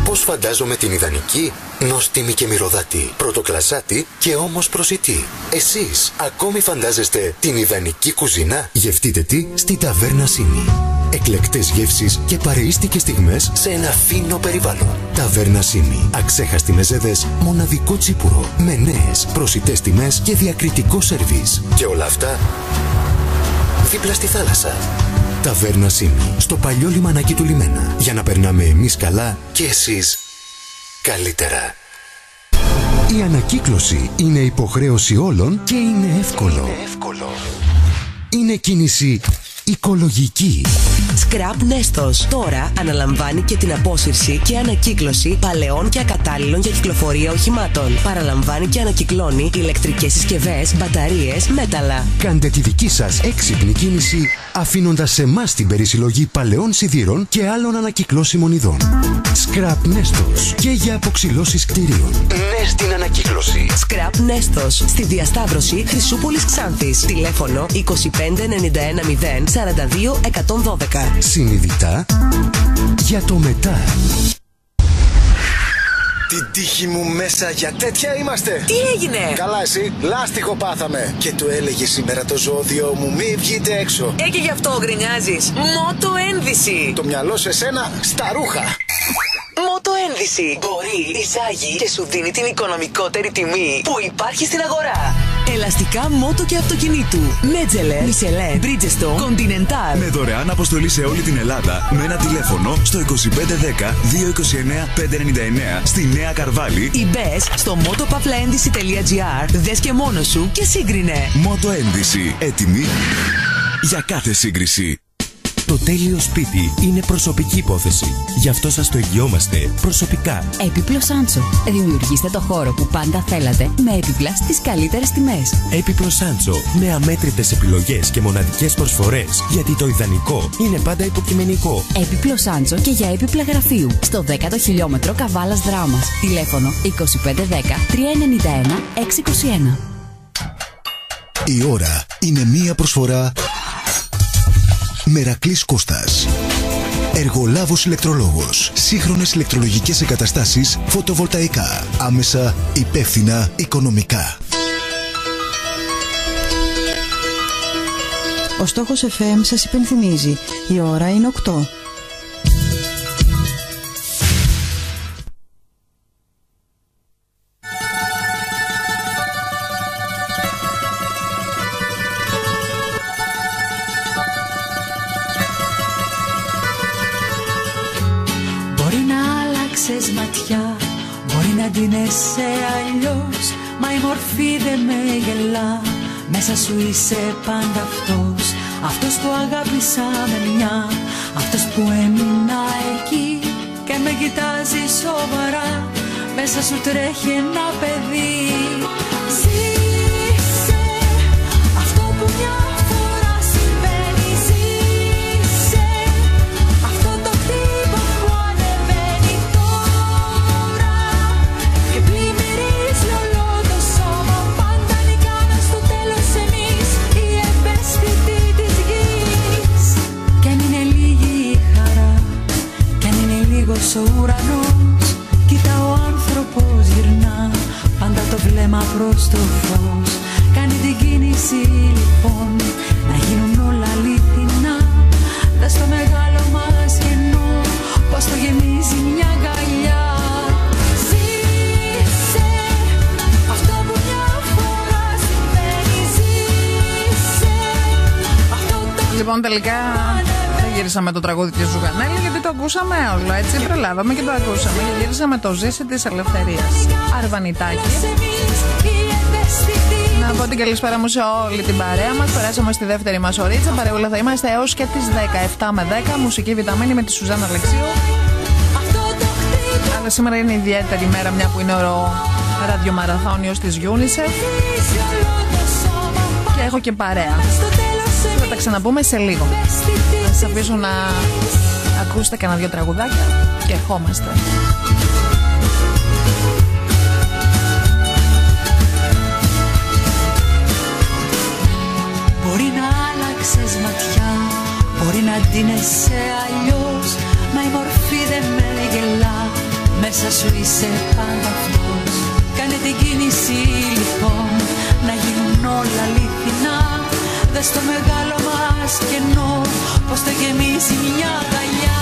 Πώς φαντάζομαι την ιδανική, νόστιμη και μυρωδάτη, πρωτοκλασάτη και όμως προσιτή. Εσείς ακόμη φαντάζεστε την ιδανική κουζίνα? Γευτείτε τη στη Ταβέρνα Σίμι. Εκλεκτές γεύσεις και παρεΐστικες στιγμές σε ένα φίνο περιβάλλον. Ταβέρνα Σίμι. Αξέχαστοι μεζέδες, μοναδικό τσίπουρο, με νέες προσιτές τιμές και διακριτικό σερβίς. Και όλα αυτά δίπλα στη θάλασσα. Ταβέρνα Σίμι. Στο παλιό λιμανάκι του Λιμένα. Για να περνάμε εμείς καλά και εσείς καλύτερα. Η ανακύκλωση είναι υποχρέωση όλων και είναι εύκολο. Είναι κίνηση οικολογική. Scrap Nestos τώρα αναλαμβάνει και την απόσυρση και ανακύκλωση παλαιών και ακατάλληλων για κυκλοφορία οχημάτων. Παραλαμβάνει και ανακυκλώνει ηλεκτρικές συσκευές, μπαταρίες, μέταλλα. Κάντε τη δική σας έξυπνη κίνηση αφήνοντας σε εμάς την περισυλλογή παλαιών σιδήρων και άλλων ανακυκλώσιμων ειδών. Scrap Nestos και για αποξυλώσεις κτηρίων. Ναι στην ανακύκλωση. Scrap Nestos στη διασταύρωση Χρυσούπολης Ξάνθης. Τηλέφωνο 25 91 0 42 112. Συνειδητά για το μετά. Την τύχη μου μέσα για τέτοια είμαστε. Τι έγινε? Καλά εσύ, λάστιχο πάθαμε. Και του έλεγε σήμερα το ζώδιο μου μη βγείτε έξω. Και γι' αυτό γκρινιάζεις. Μότο ένδυση. Το μυαλό σε σένα στα ρούχα. Μότο ένδυση. Μπορεί, εισάγει και σου δίνει την οικονομικότερη τιμή που υπάρχει στην αγορά. Ελαστικά μότο και αυτοκινήτου. Μέτζελερ, Μισελέ, Bridgestone, Continental. Με δωρεάν αποστολή σε όλη την Ελλάδα με ένα τηλέφωνο στο 2510 229 599 στη Νέα Καρβάλη ή μπες στο motopavlaendici.gr. Δες και μόνος σου και σύγκρινε. Μότο Ένδυση. Έτοιμη για κάθε σύγκριση. Το τέλειο σπίτι είναι προσωπική υπόθεση. Γι' αυτό σας το εγγυόμαστε προσωπικά. Έπιπλο Σάντσο. Δημιουργήστε το χώρο που πάντα θέλατε με έπιπλα στις καλύτερες τιμές. Έπιπλο Σάντσο. Με αμέτρητες επιλογές και μοναδικές προσφορές. Γιατί το ιδανικό είναι πάντα υποκειμενικό. Έπιπλο Σάντσο και για έπιπλα γραφείου. Στο 10ο χιλιόμετρο Καβάλας Δράμας. Τηλέφωνο 2510 391 621. Η ώρα είναι μία προσφορά Μερακλής Κώστας. Εργολάβος ηλεκτρολόγος. Σύγχρονες ηλεκτρολογικές εγκαταστάσεις φωτοβολταϊκά. Άμεσα, υπεύθυνα, οικονομικά. Ο Στόχος FM σας υπενθυμίζει. Η ώρα είναι 8. Ματιά, μπορεί να ντύνεσαι αλλιώς, μα η μορφή δεν με γελά. Μέσα σου είσαι πάντα αυτός, αυτός που αγάπησα με μια, αυτός που έμεινα εκεί και με κοιτάζει σοβαρά, μέσα σου τρέχει ένα παιδί. Ζήσε αυτό που μια φορά συμβαίνει, ζήσε αυτό το χτύπο που ανεβαίνει τώρα και πλημμυρίζει όλο το σώμα. Πάντα νικάμε στο τέλος εμείς, οι ευαίσθητοι της γης. Κι αν είναι λίγη η χαρά, κι αν είναι λίγος ο ουρανός, κοίτα ο άνθρωπος γυρνά πάντα το βλέμμα προς το φως. Κάνει την κίνηση λοιπόν να γίνουν όλα αληθινά. Δες το μεγάλο μας κενό πως το γεμίζει μια αγκαλιά. Ζήσε αυτό που μια φορά συμβαίνει, ζήσε αυτό το... Λοιπόν, τελικά δεν γύρισαμε το τραγούδι της Ζουγανέλη, γιατί το ακούσαμε όλο, έτσι προλάβαμε και το ακούσαμε. Και γύρισαμε το Ζήσε της Ελευθερίας. Αρβανιτάκη. Να πω την καλησπέρα μου σε όλη την παρέα μας. Περάσαμε στη δεύτερη μας ωρίτσα. Παρεούλα θα είμαστε έως και τις 10, 7 με 10. Μουσική βιταμίνη με τη Σουζάννα Αλεξίου. Αλλά σήμερα είναι ιδιαίτερη μέρα, μια που είναι ο ραδιομαραθώνιος της UNICEF. Και έχω και παρέα. Θα τα ξαναπούμε σε λίγο. Θα σας αφήσω να ακούσετε κανένα δυο τραγουδάκια και ερχόμαστε. Μπορεί να άλλαξες ματιά, μπορεί να ντύνεσαι αλλιώς, μα η μορφή δεν με γελά, μέσα σου είσαι πάντα αυτός. Κάνε την κίνηση λοιπόν, να γίνουν όλα αληθινά. Δες το μεγάλο μας κενό, πως το γεμίζει μια αγκαλιά.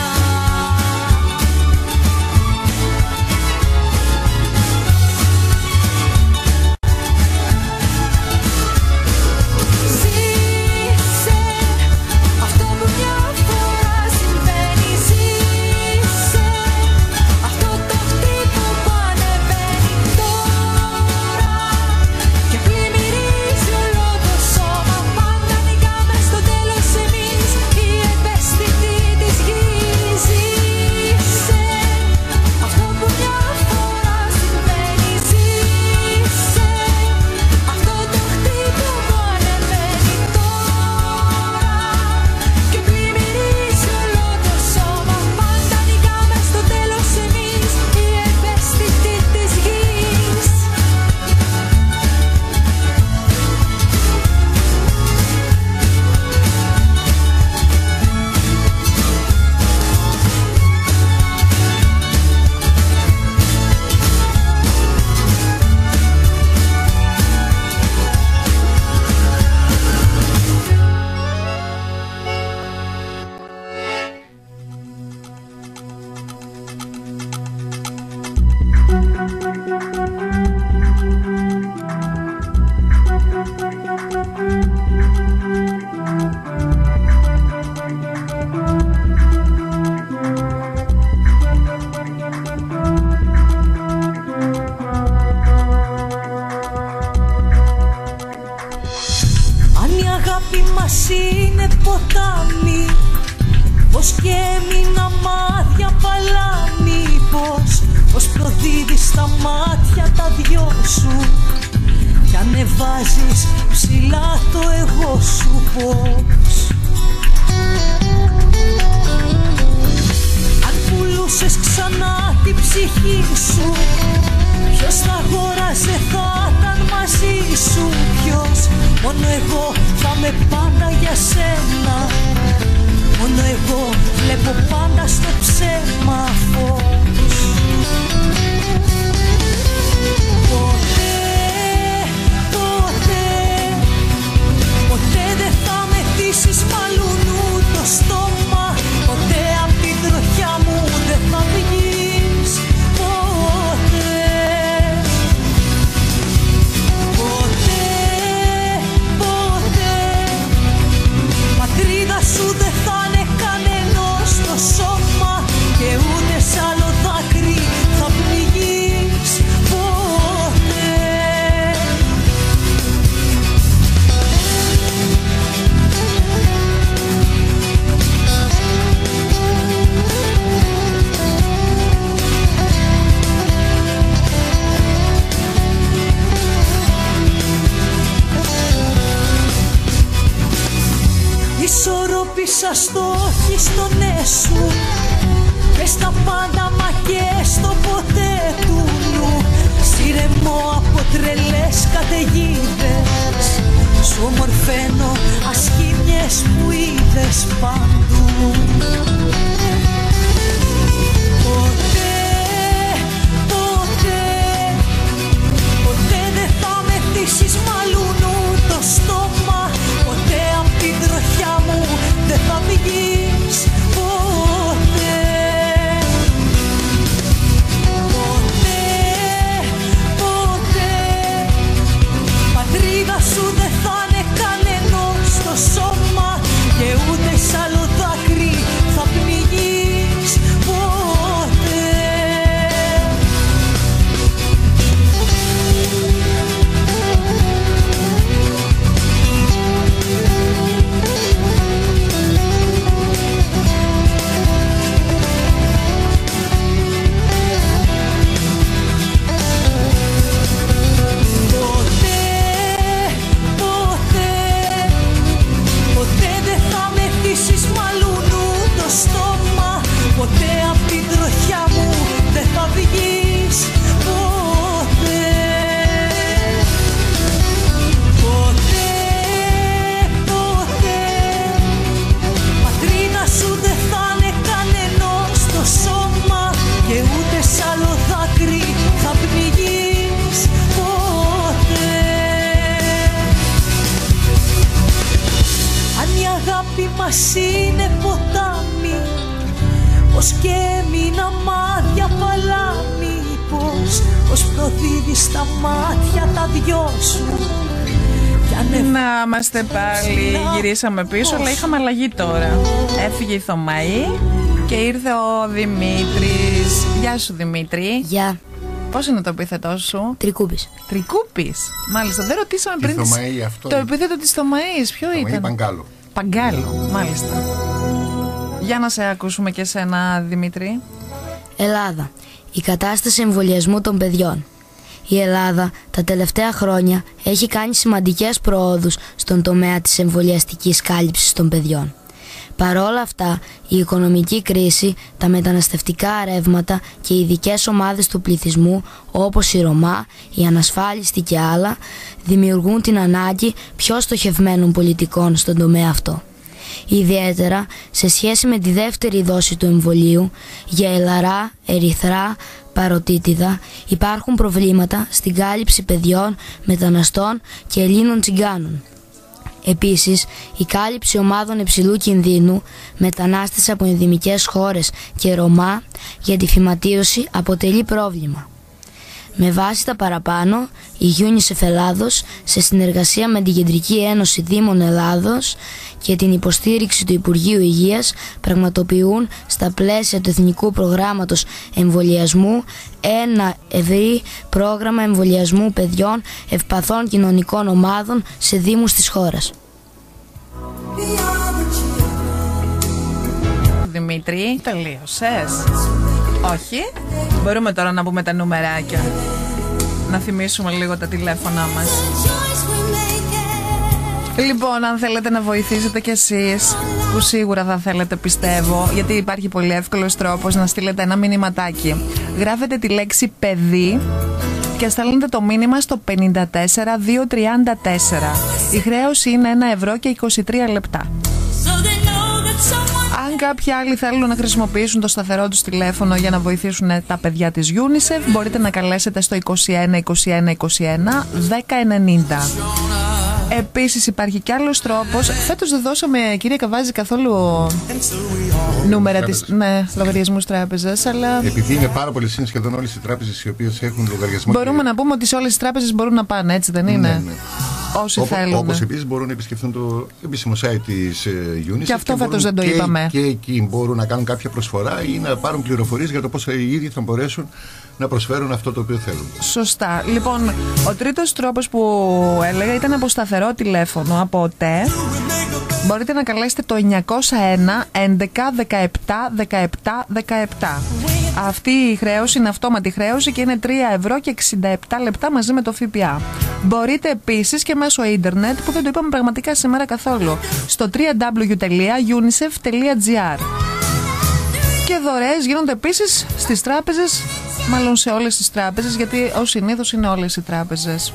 Είναι ποτάμι, πως και έμεινα μάτια παλάμι, πως προδίδεις στα μάτια τα δυο σου κι ανεβάζεις ψηλά το εγώ σου, πως αν πουλούσες ξανά την ψυχή σου, ποιος θα αγόραζε, θα ήταν μαζί σου, ποιος? Μόνο εγώ θα είμαι πάντα για σένα, μόνο εγώ βλέπω πάντα στο ψέμα φως. Ποτέ, ποτέ, ποτέ δεν θα με θύσεις μαλλουνού το στόμα, ποτέ απ' την τροχιά μου δεν θα βγεις, ποτέ. Πατρίδα σου δεν θα είναι κανένας στο σώμα και ούτε σ' άλλο δάκρυ θα Ίσα στόχοι στον έσου και στα πάντα μα και στο ποτέ του νου. Σύρεμω από τρελές καταιγίδες, σου ομορφαίνω ασχήμιες που είδες παντού. Ποτέ, ποτέ, ποτέ δεν θα μεθύσεις μαλλούνου το στόμα. Ποτέ απ' την τροχιά μου δεν θα βγεις. Ποτέ, ποτέ, ποτέ. Πατρίδα σου δεν θα είναι κανενός στο σώμα και ούτε σ' άλλο δάκρυ θα πνιγείς. Ποτέ. Ποτέ απ' την τροχιά μου δεν θα βγεις. Ποτέ, ποτέ, ποτέ. Πατρίδα σου δεν θα είναι κανενός στο σώμα και ούτε σ' άλλο δάκρυ θα πνιγείς. Ποτέ. Αν η αγάπη μας είναι ποτάμι, πως και έμεινα μάτια παλάμη, πως προδίδεις τα μάτια τα δυο σου. Να είμαστε πάλι, γυρίσαμε πίσω, αλλά είχαμε αλλαγή τώρα. Έφυγε η Θωμαή και ήρθε ο Δημήτρης. Γεια σου Δημήτρη. Γεια. Πώς είναι το επίθετό σου? Τρικούπης. Τρικούπης, μάλιστα, δεν ρωτήσαμε πριν Θωμαή, αυτό το επίθετο της Θωμαής, ποιο ήταν? Παγκάλο. Παγκάλο, μάλιστα. Για να σε ακούσουμε και σένα Δημήτρη. Ελλάδα. Η κατάσταση εμβολιασμού των παιδιών. Η Ελλάδα τα τελευταία χρόνια έχει κάνει σημαντικές προόδους στον τομέα της εμβολιαστικής κάλυψης των παιδιών. Παρόλα αυτά, η οικονομική κρίση, τα μεταναστευτικά ρεύματα και οι ειδικές ομάδες του πληθυσμού όπως η Ρωμά, οι ανασφάλιστοι και άλλα δημιουργούν την ανάγκη πιο στοχευμένων πολιτικών στον τομέα αυτό. Ιδιαίτερα σε σχέση με τη δεύτερη δόση του εμβολίου για ελαρά, ερυθρά, παροτίτιδα υπάρχουν προβλήματα στην κάλυψη παιδιών, μεταναστών και Ελλήνων τσιγκάνων. Επίσης, η κάλυψη ομάδων υψηλού κινδύνου, μετανάστες από ενδημικές χώρες και Ρωμά για τη φυματίωση αποτελεί πρόβλημα. Με βάση τα παραπάνω, η UNICEF Ελλάδος, σε συνεργασία με την Κεντρική Ένωση Δήμων Ελλάδος και την υποστήριξη του Υπουργείου Υγείας, πραγματοποιούν στα πλαίσια του Εθνικού Προγράμματος Εμβολιασμού ένα ευρύ πρόγραμμα εμβολιασμού παιδιών ευπαθών κοινωνικών ομάδων σε δήμους της χώρας. Δημήτρη, τελείωσες? Όχι? Μπορούμε τώρα να πούμε τα νούμεράκια, να θυμίσουμε λίγο τα τηλέφωνά μας. Λοιπόν, αν θέλετε να βοηθήσετε κι εσείς, που σίγουρα θα θέλετε πιστεύω, γιατί υπάρχει πολύ εύκολος τρόπος να στείλετε ένα μηνυματάκι. Γράφετε τη λέξη παιδί και στέλνετε το μήνυμα στο 54234. Η χρέωση είναι 1 € και 23 λεπτά. Αν κάποιοι άλλοι θέλουν να χρησιμοποιήσουν το σταθερό τους τηλέφωνο για να βοηθήσουν τα παιδιά της UNICEF, μπορείτε να καλέσετε στο 21 21 21 1090. Επίσης υπάρχει κι άλλος τρόπος. Φέτος δεν δώσαμε, κύριε Καβάζη, καθόλου νούμερα της λογαριασμούς τράπεζας, αλλά επειδή είναι πάρα πολλές, είναι σχεδόν όλες οι τράπεζες οι οποίες έχουν λογαριασμό. Μπορούμε να πούμε ότι σε όλες τις τράπεζες μπορούν να πάνε, έτσι δεν είναι? Ναι. Όσοι θέλουν. Όπως επίσης μπορούν να επισκεφθούν το επίσημο site της UNICEF. Και αυτό φέτος δεν το είπαμε. Και εκεί μπορούν να κάνουν κάποια προσφορά ή να πάρουν πληροφορίες για το πώς οι ίδιοι θα μπορέσουν να προσφέρουν αυτό το οποίο θέλουν. Σωστά. Λοιπόν, ο τρίτος τρόπος που έλεγα ήταν από σταθερό τηλέφωνο, από ΟΤΕ. Μπορείτε να καλέσετε το 901 11 17 17 17. Αυτή η χρέωση είναι αυτόματη χρέωση και είναι 3 ευρώ και 67 λεπτά μαζί με το ΦΠΑ. Μπορείτε επίσης και μέσω ίντερνετ, που δεν το είπαμε πραγματικά σήμερα καθόλου, στο www.unicef.gr. Και δωρεές γίνονται επίσης στις τράπεζες, μάλλον σε όλες τις τράπεζες, γιατί ως συνήθως είναι όλες οι τράπεζες.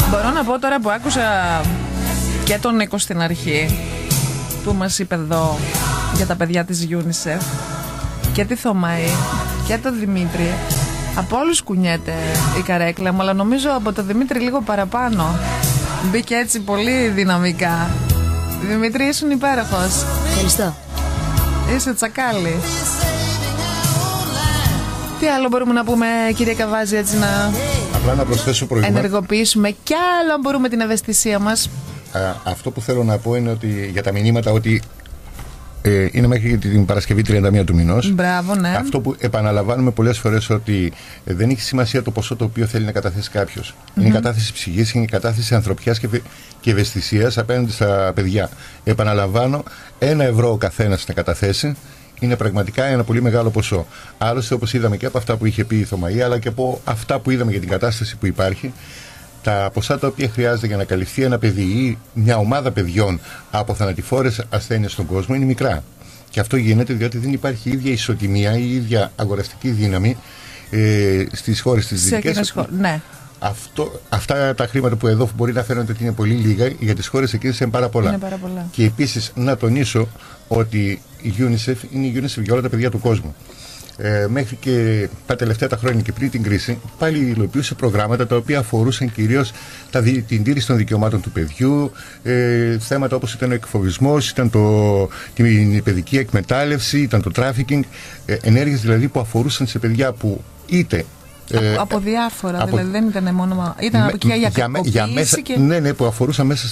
Μπορώ να πω τώρα που άκουσα και τον Νίκο στην αρχή, που μας είπε εδώ για τα παιδιά της UNICEF, και τη Θωμαή και τον Δημήτρη, από όλους κουνιέται η καρέκλα μου, αλλά νομίζω από τον Δημήτρη λίγο παραπάνω. Μπήκε έτσι πολύ δυναμικά. Δημήτρη, ήσουν υπέροχος. Ευχαριστώ. Είσαι τσακάλι. Τι άλλο μπορούμε να πούμε, κύριε Καβάζη, έτσι να... Απλά να προσθέσω προηγούμενα. Ενεργοποιήσουμε κι άλλο αν μπορούμε την ευαισθησία μας. Αυτό που θέλω να πω είναι ότι για τα μηνύματα ότι είναι μέχρι την Παρασκευή 31 του μηνός. Μπράβο, ναι. Αυτό που επαναλαμβάνουμε πολλές φορές, ότι δεν έχει σημασία το ποσό το οποίο θέλει να καταθέσει κάποιος. Είναι η κατάθεση ψυχής, είναι η κατάθεση ανθρωπιάς και ευαισθησίας απέναντι στα παιδιά. Επαναλαμβάνω, 1 ευρώ ο καθένας να καταθέσει. Είναι πραγματικά ένα πολύ μεγάλο ποσό. Άλλωστε, όπως είδαμε και από αυτά που είχε πει η Θωμαή, αλλά και από αυτά που είδαμε για την κατάσταση που υπάρχει, τα ποσά τα οποία χρειάζεται για να καλυφθεί ένα παιδί ή μια ομάδα παιδιών από θανατηφόρες ασθένειες στον κόσμο είναι μικρά. Και αυτό γίνεται διότι δεν υπάρχει η ίδια ισοτιμία ή η ίδια αγοραστική δύναμη στις χώρες της Δυτικής. Ναι. Αυτά τα χρήματα που εδώ μπορεί να φαίνονται ότι είναι πολύ λίγα, για τις χώρες εκείνες είναι πάρα πολλά. Και επίσης να τονίσω ότι η UNICEF είναι η UNICEF για όλα τα παιδιά του κόσμου. Μέχρι και τα τελευταία τα χρόνια και πριν την κρίση, πάλι υλοποιούσε προγράμματα τα οποία αφορούσαν κυρίως την τήρηση των δικαιωμάτων του παιδιού, θέματα όπως ήταν ο εκφοβισμός, ήταν την παιδική εκμετάλλευση, ήταν το trafficking, ενέργειες δηλαδή που αφορούσαν σε παιδιά που είτε από διάφορα, δηλαδή δεν ήταν μόνο. Ήταν από εκεί για κακοποίηση και... Ναι, που αφορούσαν μέσα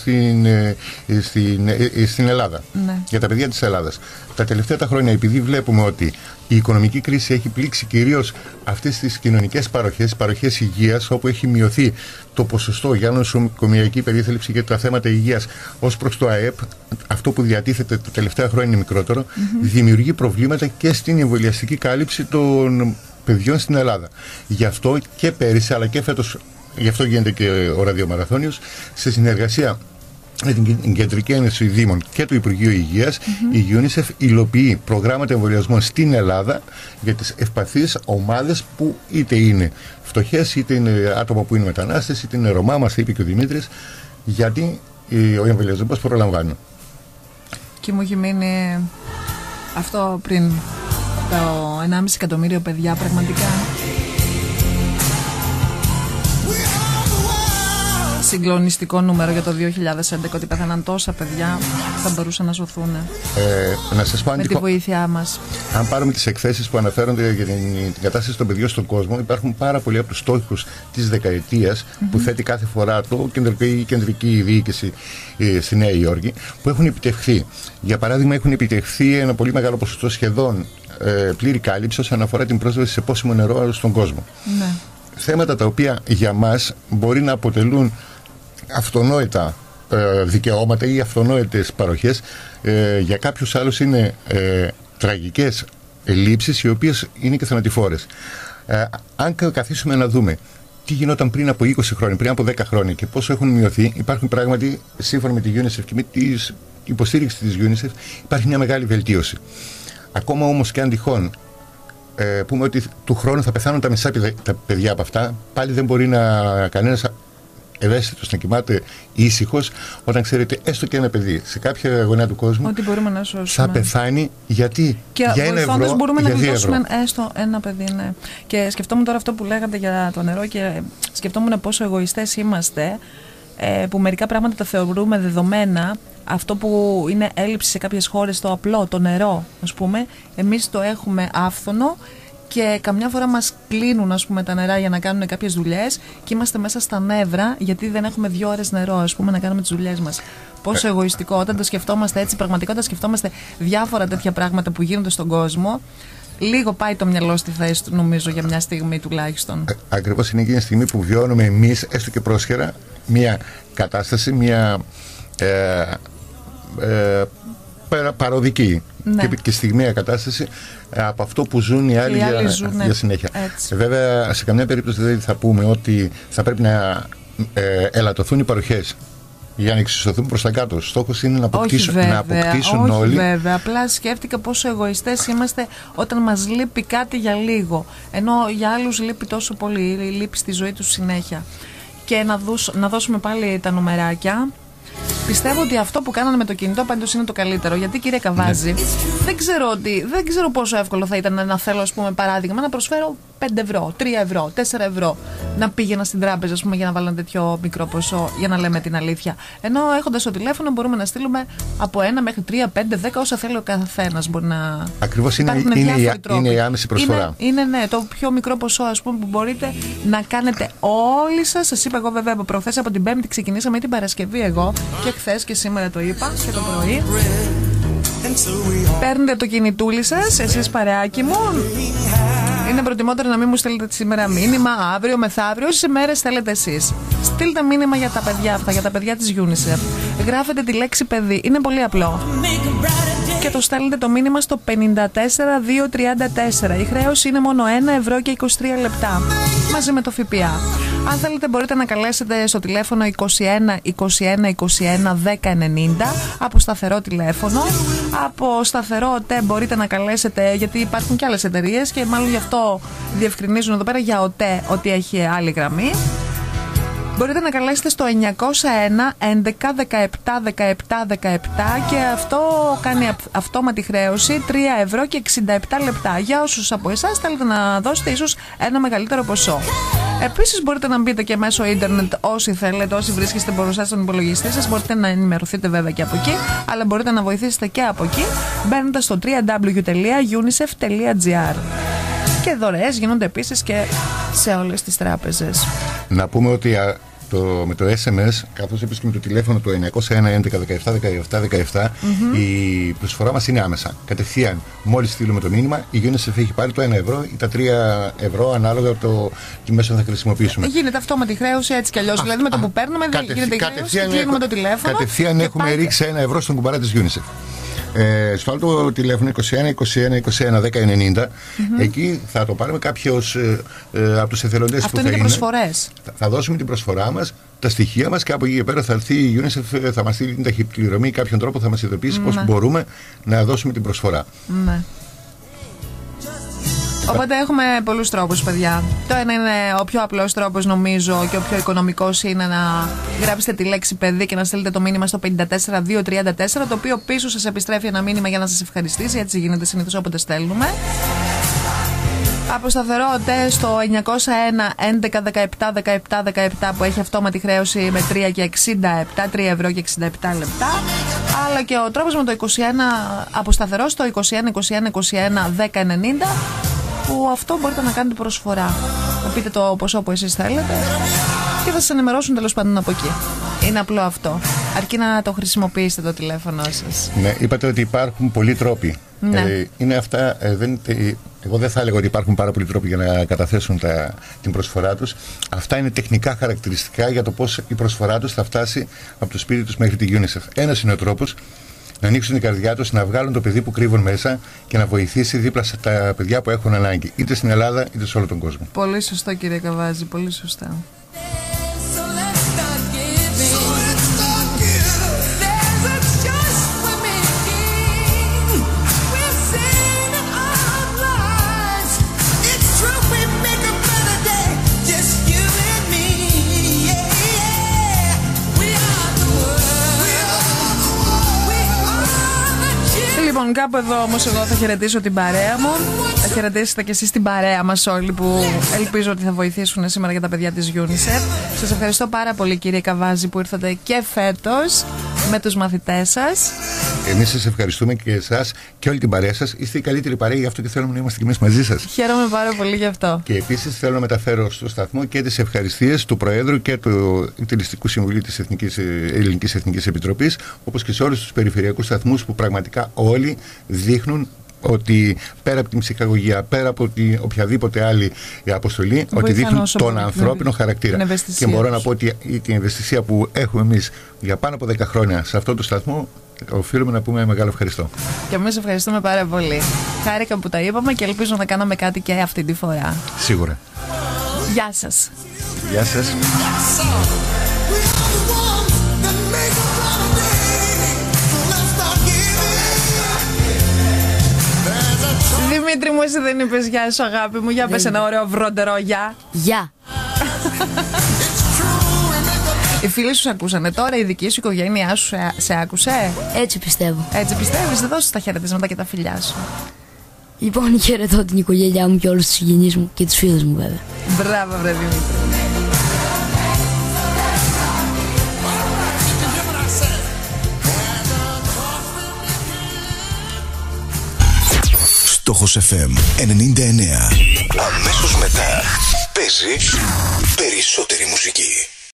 στην Ελλάδα. Ναι. Για τα παιδιά της Ελλάδας. Τα τελευταία τα χρόνια, επειδή βλέπουμε ότι η οικονομική κρίση έχει πλήξει κυρίως αυτές τις κοινωνικές παροχές υγείας, όπου έχει μειωθεί το ποσοστό για νοσοκομιακή περίθαλψη και τα θέματα υγείας ως προς το ΑΕΠ, αυτό που διατίθεται τα τελευταία χρόνια είναι μικρότερο, δημιουργεί προβλήματα και στην εμβολιαστική κάλυψη των παιδιών στην Ελλάδα. Γι' αυτό και πέρυσι αλλά και φέτος, γι' αυτό γίνεται και ο ραδιομαραθώνιος, σε συνεργασία με την Κεντρική Ένωση Δήμων και το Υπουργείο Υγείας, η UNICEF υλοποιεί προγράμματα εμβολιασμών στην Ελλάδα για τις ευπαθείς ομάδες που είτε είναι φτωχές, είτε είναι άτομα που είναι μετανάστες, είτε είναι Ρωμά, μας είπε και ο Δημήτρης, γιατί ο εμβολιασμός προλαμβάνει. Και μου έχει μείνει αυτό πριν, το 1,5 εκατομμύριο παιδιά, πραγματικά συγκλονιστικό νούμερο για το 2011, ότι πέθαναν τόσα παιδιά, θα μπορούσαν να σωθούν να σας πω, με τη βοήθειά μας. Αν πάρουμε τις εκθέσεις που αναφέρονται για την κατάσταση των παιδιών στον κόσμο, υπάρχουν πάρα πολλοί από τους στόχους της δεκαετίας που θέτει κάθε φορά η κεντρική διοίκηση στη Νέα Υόρκη, που έχουν επιτευχθεί. Για παράδειγμα, έχουν επιτευχθεί ένα πολύ μεγάλο ποσοστό, σχεδόν πλήρη κάλυψη όσον αφορά την πρόσβαση σε πόσιμο νερό στον κόσμο. Ναι. Θέματα τα οποία για μας μπορεί να αποτελούν αυτονόητα δικαιώματα ή αυτονόητες παροχές, για κάποιους άλλους είναι τραγικές ελλείψεις, οι οποίες είναι και θανατηφόρες. Αν καθίσουμε να δούμε τι γινόταν πριν από 20 χρόνια, πριν από 10 χρόνια και πόσο έχουν μειωθεί, υπάρχουν πράγματι, σύμφωνα με τη UNICEF και με τη υποστήριξη της UNICEF, υπάρχει μια μεγάλη βελτίωση. Ακόμα όμως και αν τυχόν πούμε ότι του χρόνου θα πεθάνουν τα μισά τα παιδιά από αυτά, πάλι δεν μπορεί κανένας ευαίσθητος να κοιμάται ήσυχος όταν ξέρετε έστω και ένα παιδί σε κάποια γωνιά του κόσμου ότι μπορούμε να σώσουμε, θα πεθάνει γιατί και για 1 ευρώ, μπορούμε να γλιτώσουμε έστω ένα παιδί, ναι. Και σκεφτόμουν τώρα αυτό που λέγατε για το νερό και σκεφτόμουν πόσο εγωιστές είμαστε, που μερικά πράγματα τα θεωρούμε δεδομένα. Αυτό που είναι έλλειψη σε κάποιες χώρες, το απλό, το νερό, ας πούμε, εμείς το έχουμε άφθονο και καμιά φορά μας κλείνουν, ας πούμε, τα νερά για να κάνουν κάποιες δουλειές και είμαστε μέσα στα νεύρα γιατί δεν έχουμε 2 ώρες νερό, ας πούμε, να κάνουμε τις δουλειές μας. Πόσο εγωιστικό όταν το σκεφτόμαστε έτσι, πραγματικά όταν σκεφτόμαστε διάφορα τέτοια πράγματα που γίνονται στον κόσμο, λίγο πάει το μυαλό στη θέση του, νομίζω, για μια στιγμή τουλάχιστον. Ακριβώς είναι εκείνη η στιγμή που βιώνουμε εμείς, έστω και πρόσχερα, μια κατάσταση, μια παροδική και στιγμιαία κατάσταση από αυτό που ζουν οι άλλοι για συνέχεια. Βέβαια, σε καμιά περίπτωση δεν θα πούμε ότι θα πρέπει να ελαττωθούν οι παροχές για να εξισωθούν προς τα κάτω. Στόχος είναι να αποκτήσουν όλοι. Βέβαια, απλά σκέφτηκα πόσο εγωιστές είμαστε όταν μας λείπει κάτι για λίγο. Ενώ για άλλους λείπει τόσο πολύ, λείπει στη ζωή τους συνέχεια. Και να δώσουμε πάλι τα νομεράκια. Πιστεύω ότι αυτό που κάνανε με το κινητό πάντως είναι το καλύτερο. Γιατί, κύριε Καβάζη, δεν ξέρω πόσο εύκολο θα ήταν να θέλω, ας πούμε, παράδειγμα, να προσφέρω 5 ευρώ, 3 ευρώ, 4 ευρώ. Να πήγαινα στην τράπεζα, ας πούμε, για να βάλω ένα τέτοιο μικρό ποσό, για να λέμε την αλήθεια. Ενώ έχοντας το τηλέφωνο μπορούμε να στείλουμε από 1 μέχρι 3, 5, 10, όσα θέλει ο καθένας. Μπορεί να. Ακριβώς είναι η άμεση προσφορά. Είναι το πιο μικρό ποσό, ας πούμε, που μπορείτε να κάνετε όλοι σας. Σας είπα εγώ, βέβαια, από προχθές, από την Πέμπτη ξεκινήσαμε, την Παρασκευή εγώ. Και χθες και σήμερα το είπα και το πρωί. Παίρνετε το κινητούλι σας, εσείς παρεάκι μου. Είναι προτιμότερο να μην μου στέλνετε σήμερα μήνυμα, αύριο, μεθαύριο, όσες μέρες θέλετε εσείς. Στείλτε μήνυμα για τα παιδιά αυτά, για τα παιδιά της UNICEF. Γράφετε τη λέξη παιδί, είναι πολύ απλό. Και το στέλνετε το μήνυμα στο 54234. Η χρέωση είναι μόνο 1 ευρώ και 23 λεπτά. Μαζί με το ΦΠΑ. Αν θέλετε μπορείτε να καλέσετε στο τηλέφωνο 21 21 21 1090 από σταθερό τηλέφωνο. Από σταθερό ΟΤΕ μπορείτε να καλέσετε, γιατί υπάρχουν και άλλες εταιρείες και μάλλον γι' αυτό διευκρινίζουν εδώ πέρα για ΟΤΕ ότι έχει άλλη γραμμή. Μπορείτε να καλέσετε στο 901 11 17 17 17 και αυτό κάνει αυτόματη χρέωση 3 ευρώ και 67 λεπτά για όσους από εσάς θέλετε να δώσετε ίσως ένα μεγαλύτερο ποσό. Επίσης μπορείτε να μπείτε και μέσω ίντερνετ όσοι θέλετε, όσοι βρίσκεστε μπροστά στον υπολογιστή σας, μπορείτε να ενημερωθείτε βέβαια και από εκεί, αλλά μπορείτε να βοηθήσετε και από εκεί μπαίνοντας στο www.unicef.gr. Και δωρεές γίνονται επίσης και σε όλες τις τράπεζες. Να πούμε ότι με το SMS, καθώς επίσης και με το τηλέφωνο του 901 11 17 17 17, η προσφορά μας είναι άμεσα. Κατευθείαν, μόλις στείλουμε το μήνυμα, η UNICEF έχει πάρει το 1 ευρώ ή τα 3 ευρώ ανάλογα από τι μέσο θα χρησιμοποιήσουμε. Γίνεται αυτόματη χρέωση έτσι κι αλλιώς. Δηλαδή με το που παίρνουμε δεν γίνεται η χρέωση, κλείνουμε το τηλέφωνο. Κατευθείαν έχουμε ρίξει 1 ευρώ στον κουμπαρά της UNICEF. Στο άλλο τηλέφωνο 21 21 21 1090, εκεί θα το πάρουμε κάποιος από τους εθελοντές. Αυτό είναι και προσφορές. Θα δώσουμε την προσφορά μας, τα στοιχεία μας, και από εκεί και πέρα θα έρθει η UNICEF, θα μας στείλει την ταχυπληρωμή ή κάποιον τρόπο θα μας ειδοποιήσει πώς μπορούμε να δώσουμε την προσφορά. Ναι. Οπότε έχουμε πολλούς τρόπους, παιδιά. Το ένα είναι ο πιο απλός τρόπος, νομίζω, και ο πιο οικονομικός είναι να γράψετε τη λέξη παιδί και να στείλετε το μήνυμα στο 54234, το οποίο πίσω σας επιστρέφει ένα μήνυμα για να σας ευχαριστήσει. Έτσι γίνεται συνήθως όποτε στέλνουμε. Από σταθερό ΟΤΕ στο 901 11 17 17 17 που έχει αυτόματη χρέωση με 3 και 67, 3 ευρώ και 67 λεπτά. Αλλά και ο τρόπος με το 21, από σταθερό στο 21 21 21 1090, που αυτό μπορείτε να κάνετε προσφορά. Να πείτε το ποσό που εσείς θέλετε και θα σας ενημερώσουν τέλος πάντων από εκεί. Είναι απλό αυτό. Αρκεί να το χρησιμοποιήσετε το τηλέφωνο σας. Ναι, είπατε ότι υπάρχουν πολλοί τρόποι. Ναι. Είναι αυτά, εγώ δεν θα έλεγα ότι υπάρχουν πάρα πολλοί τρόποι για να καταθέσουν την προσφορά τους. Αυτά είναι τεχνικά χαρακτηριστικά για το πώς η προσφορά τους θα φτάσει από το σπίτι τους μέχρι τη UNICEF. Ένας είναι ο τρόπος: να ανοίξουν την καρδιά τους, να βγάλουν το παιδί που κρύβουν μέσα και να βοηθήσει δίπλα στα παιδιά που έχουν ανάγκη, είτε στην Ελλάδα είτε σε όλο τον κόσμο. Πολύ σωστό, κύριε Καβάζη, πολύ σωστά. Λοιπόν, κάπου εδώ όμως εγώ θα χαιρετήσω την παρέα μου. Θα χαιρετήσετε και εσείς την παρέα μας όλοι, που ελπίζω ότι θα βοηθήσουν σήμερα για τα παιδιά της UNICEF. Σας ευχαριστώ πάρα πολύ, κύριε Καβάζη, που ήρθατε και φέτος. με τους μαθητές σας. Εμείς σας ευχαριστούμε και εσάς και όλη την παρέα σας. Είστε η καλύτερη παρέα, γι' αυτό και θέλουμε να είμαστε και εμείς μαζί σας. Χαίρομαι πάρα πολύ γι' αυτό. Και επίσης θέλω να μεταφέρω στο σταθμό και τις ευχαριστίες του Προέδρου και του Εκτελεστικού Συμβουλίου της Ελληνικής Εθνικής Επιτροπής, όπως και σε όλους τους περιφερειακούς σταθμούς που πραγματικά όλοι δείχνουν ότι πέρα από την ψυχαγωγία, πέρα από οποιαδήποτε άλλη αποστολή, ότι δείχνουν τον ανθρώπινο χαρακτήρα. Και μπορώ να πω ότι την ευαισθησία που έχουμε εμείς για πάνω από 10 χρόνια σε αυτό το σταθμό, οφείλουμε να πούμε μεγάλο ευχαριστώ. Και εμείς ευχαριστούμε πάρα πολύ. Χάρηκα που τα είπαμε και ελπίζω να κάναμε κάτι και αυτή τη φορά. Σίγουρα. Γεια σας. Γεια σας. Δημήτρη μου, εσύ δεν είπες γεια σου αγάπη μου? Για πες ένα ωραίο βροντερό γεια. Γεια. Οι φίλοι σου ακούσανε τώρα, η δική σου οικογένειά σου σε άκουσε? Έτσι πιστεύω. Έτσι πιστεύεις? Δεν δώσεις τα χαιρετίσματα και τα φιλιά σου? Λοιπόν, χαιρετώ την οικογένειά μου και όλους τους συγγενείς μου και τους φίλους μου βέβαια. Μπράβο βρε Δημήτρη. Στόχος FM 99. Αμέσως μετά παίζει περισσότερη μουσική.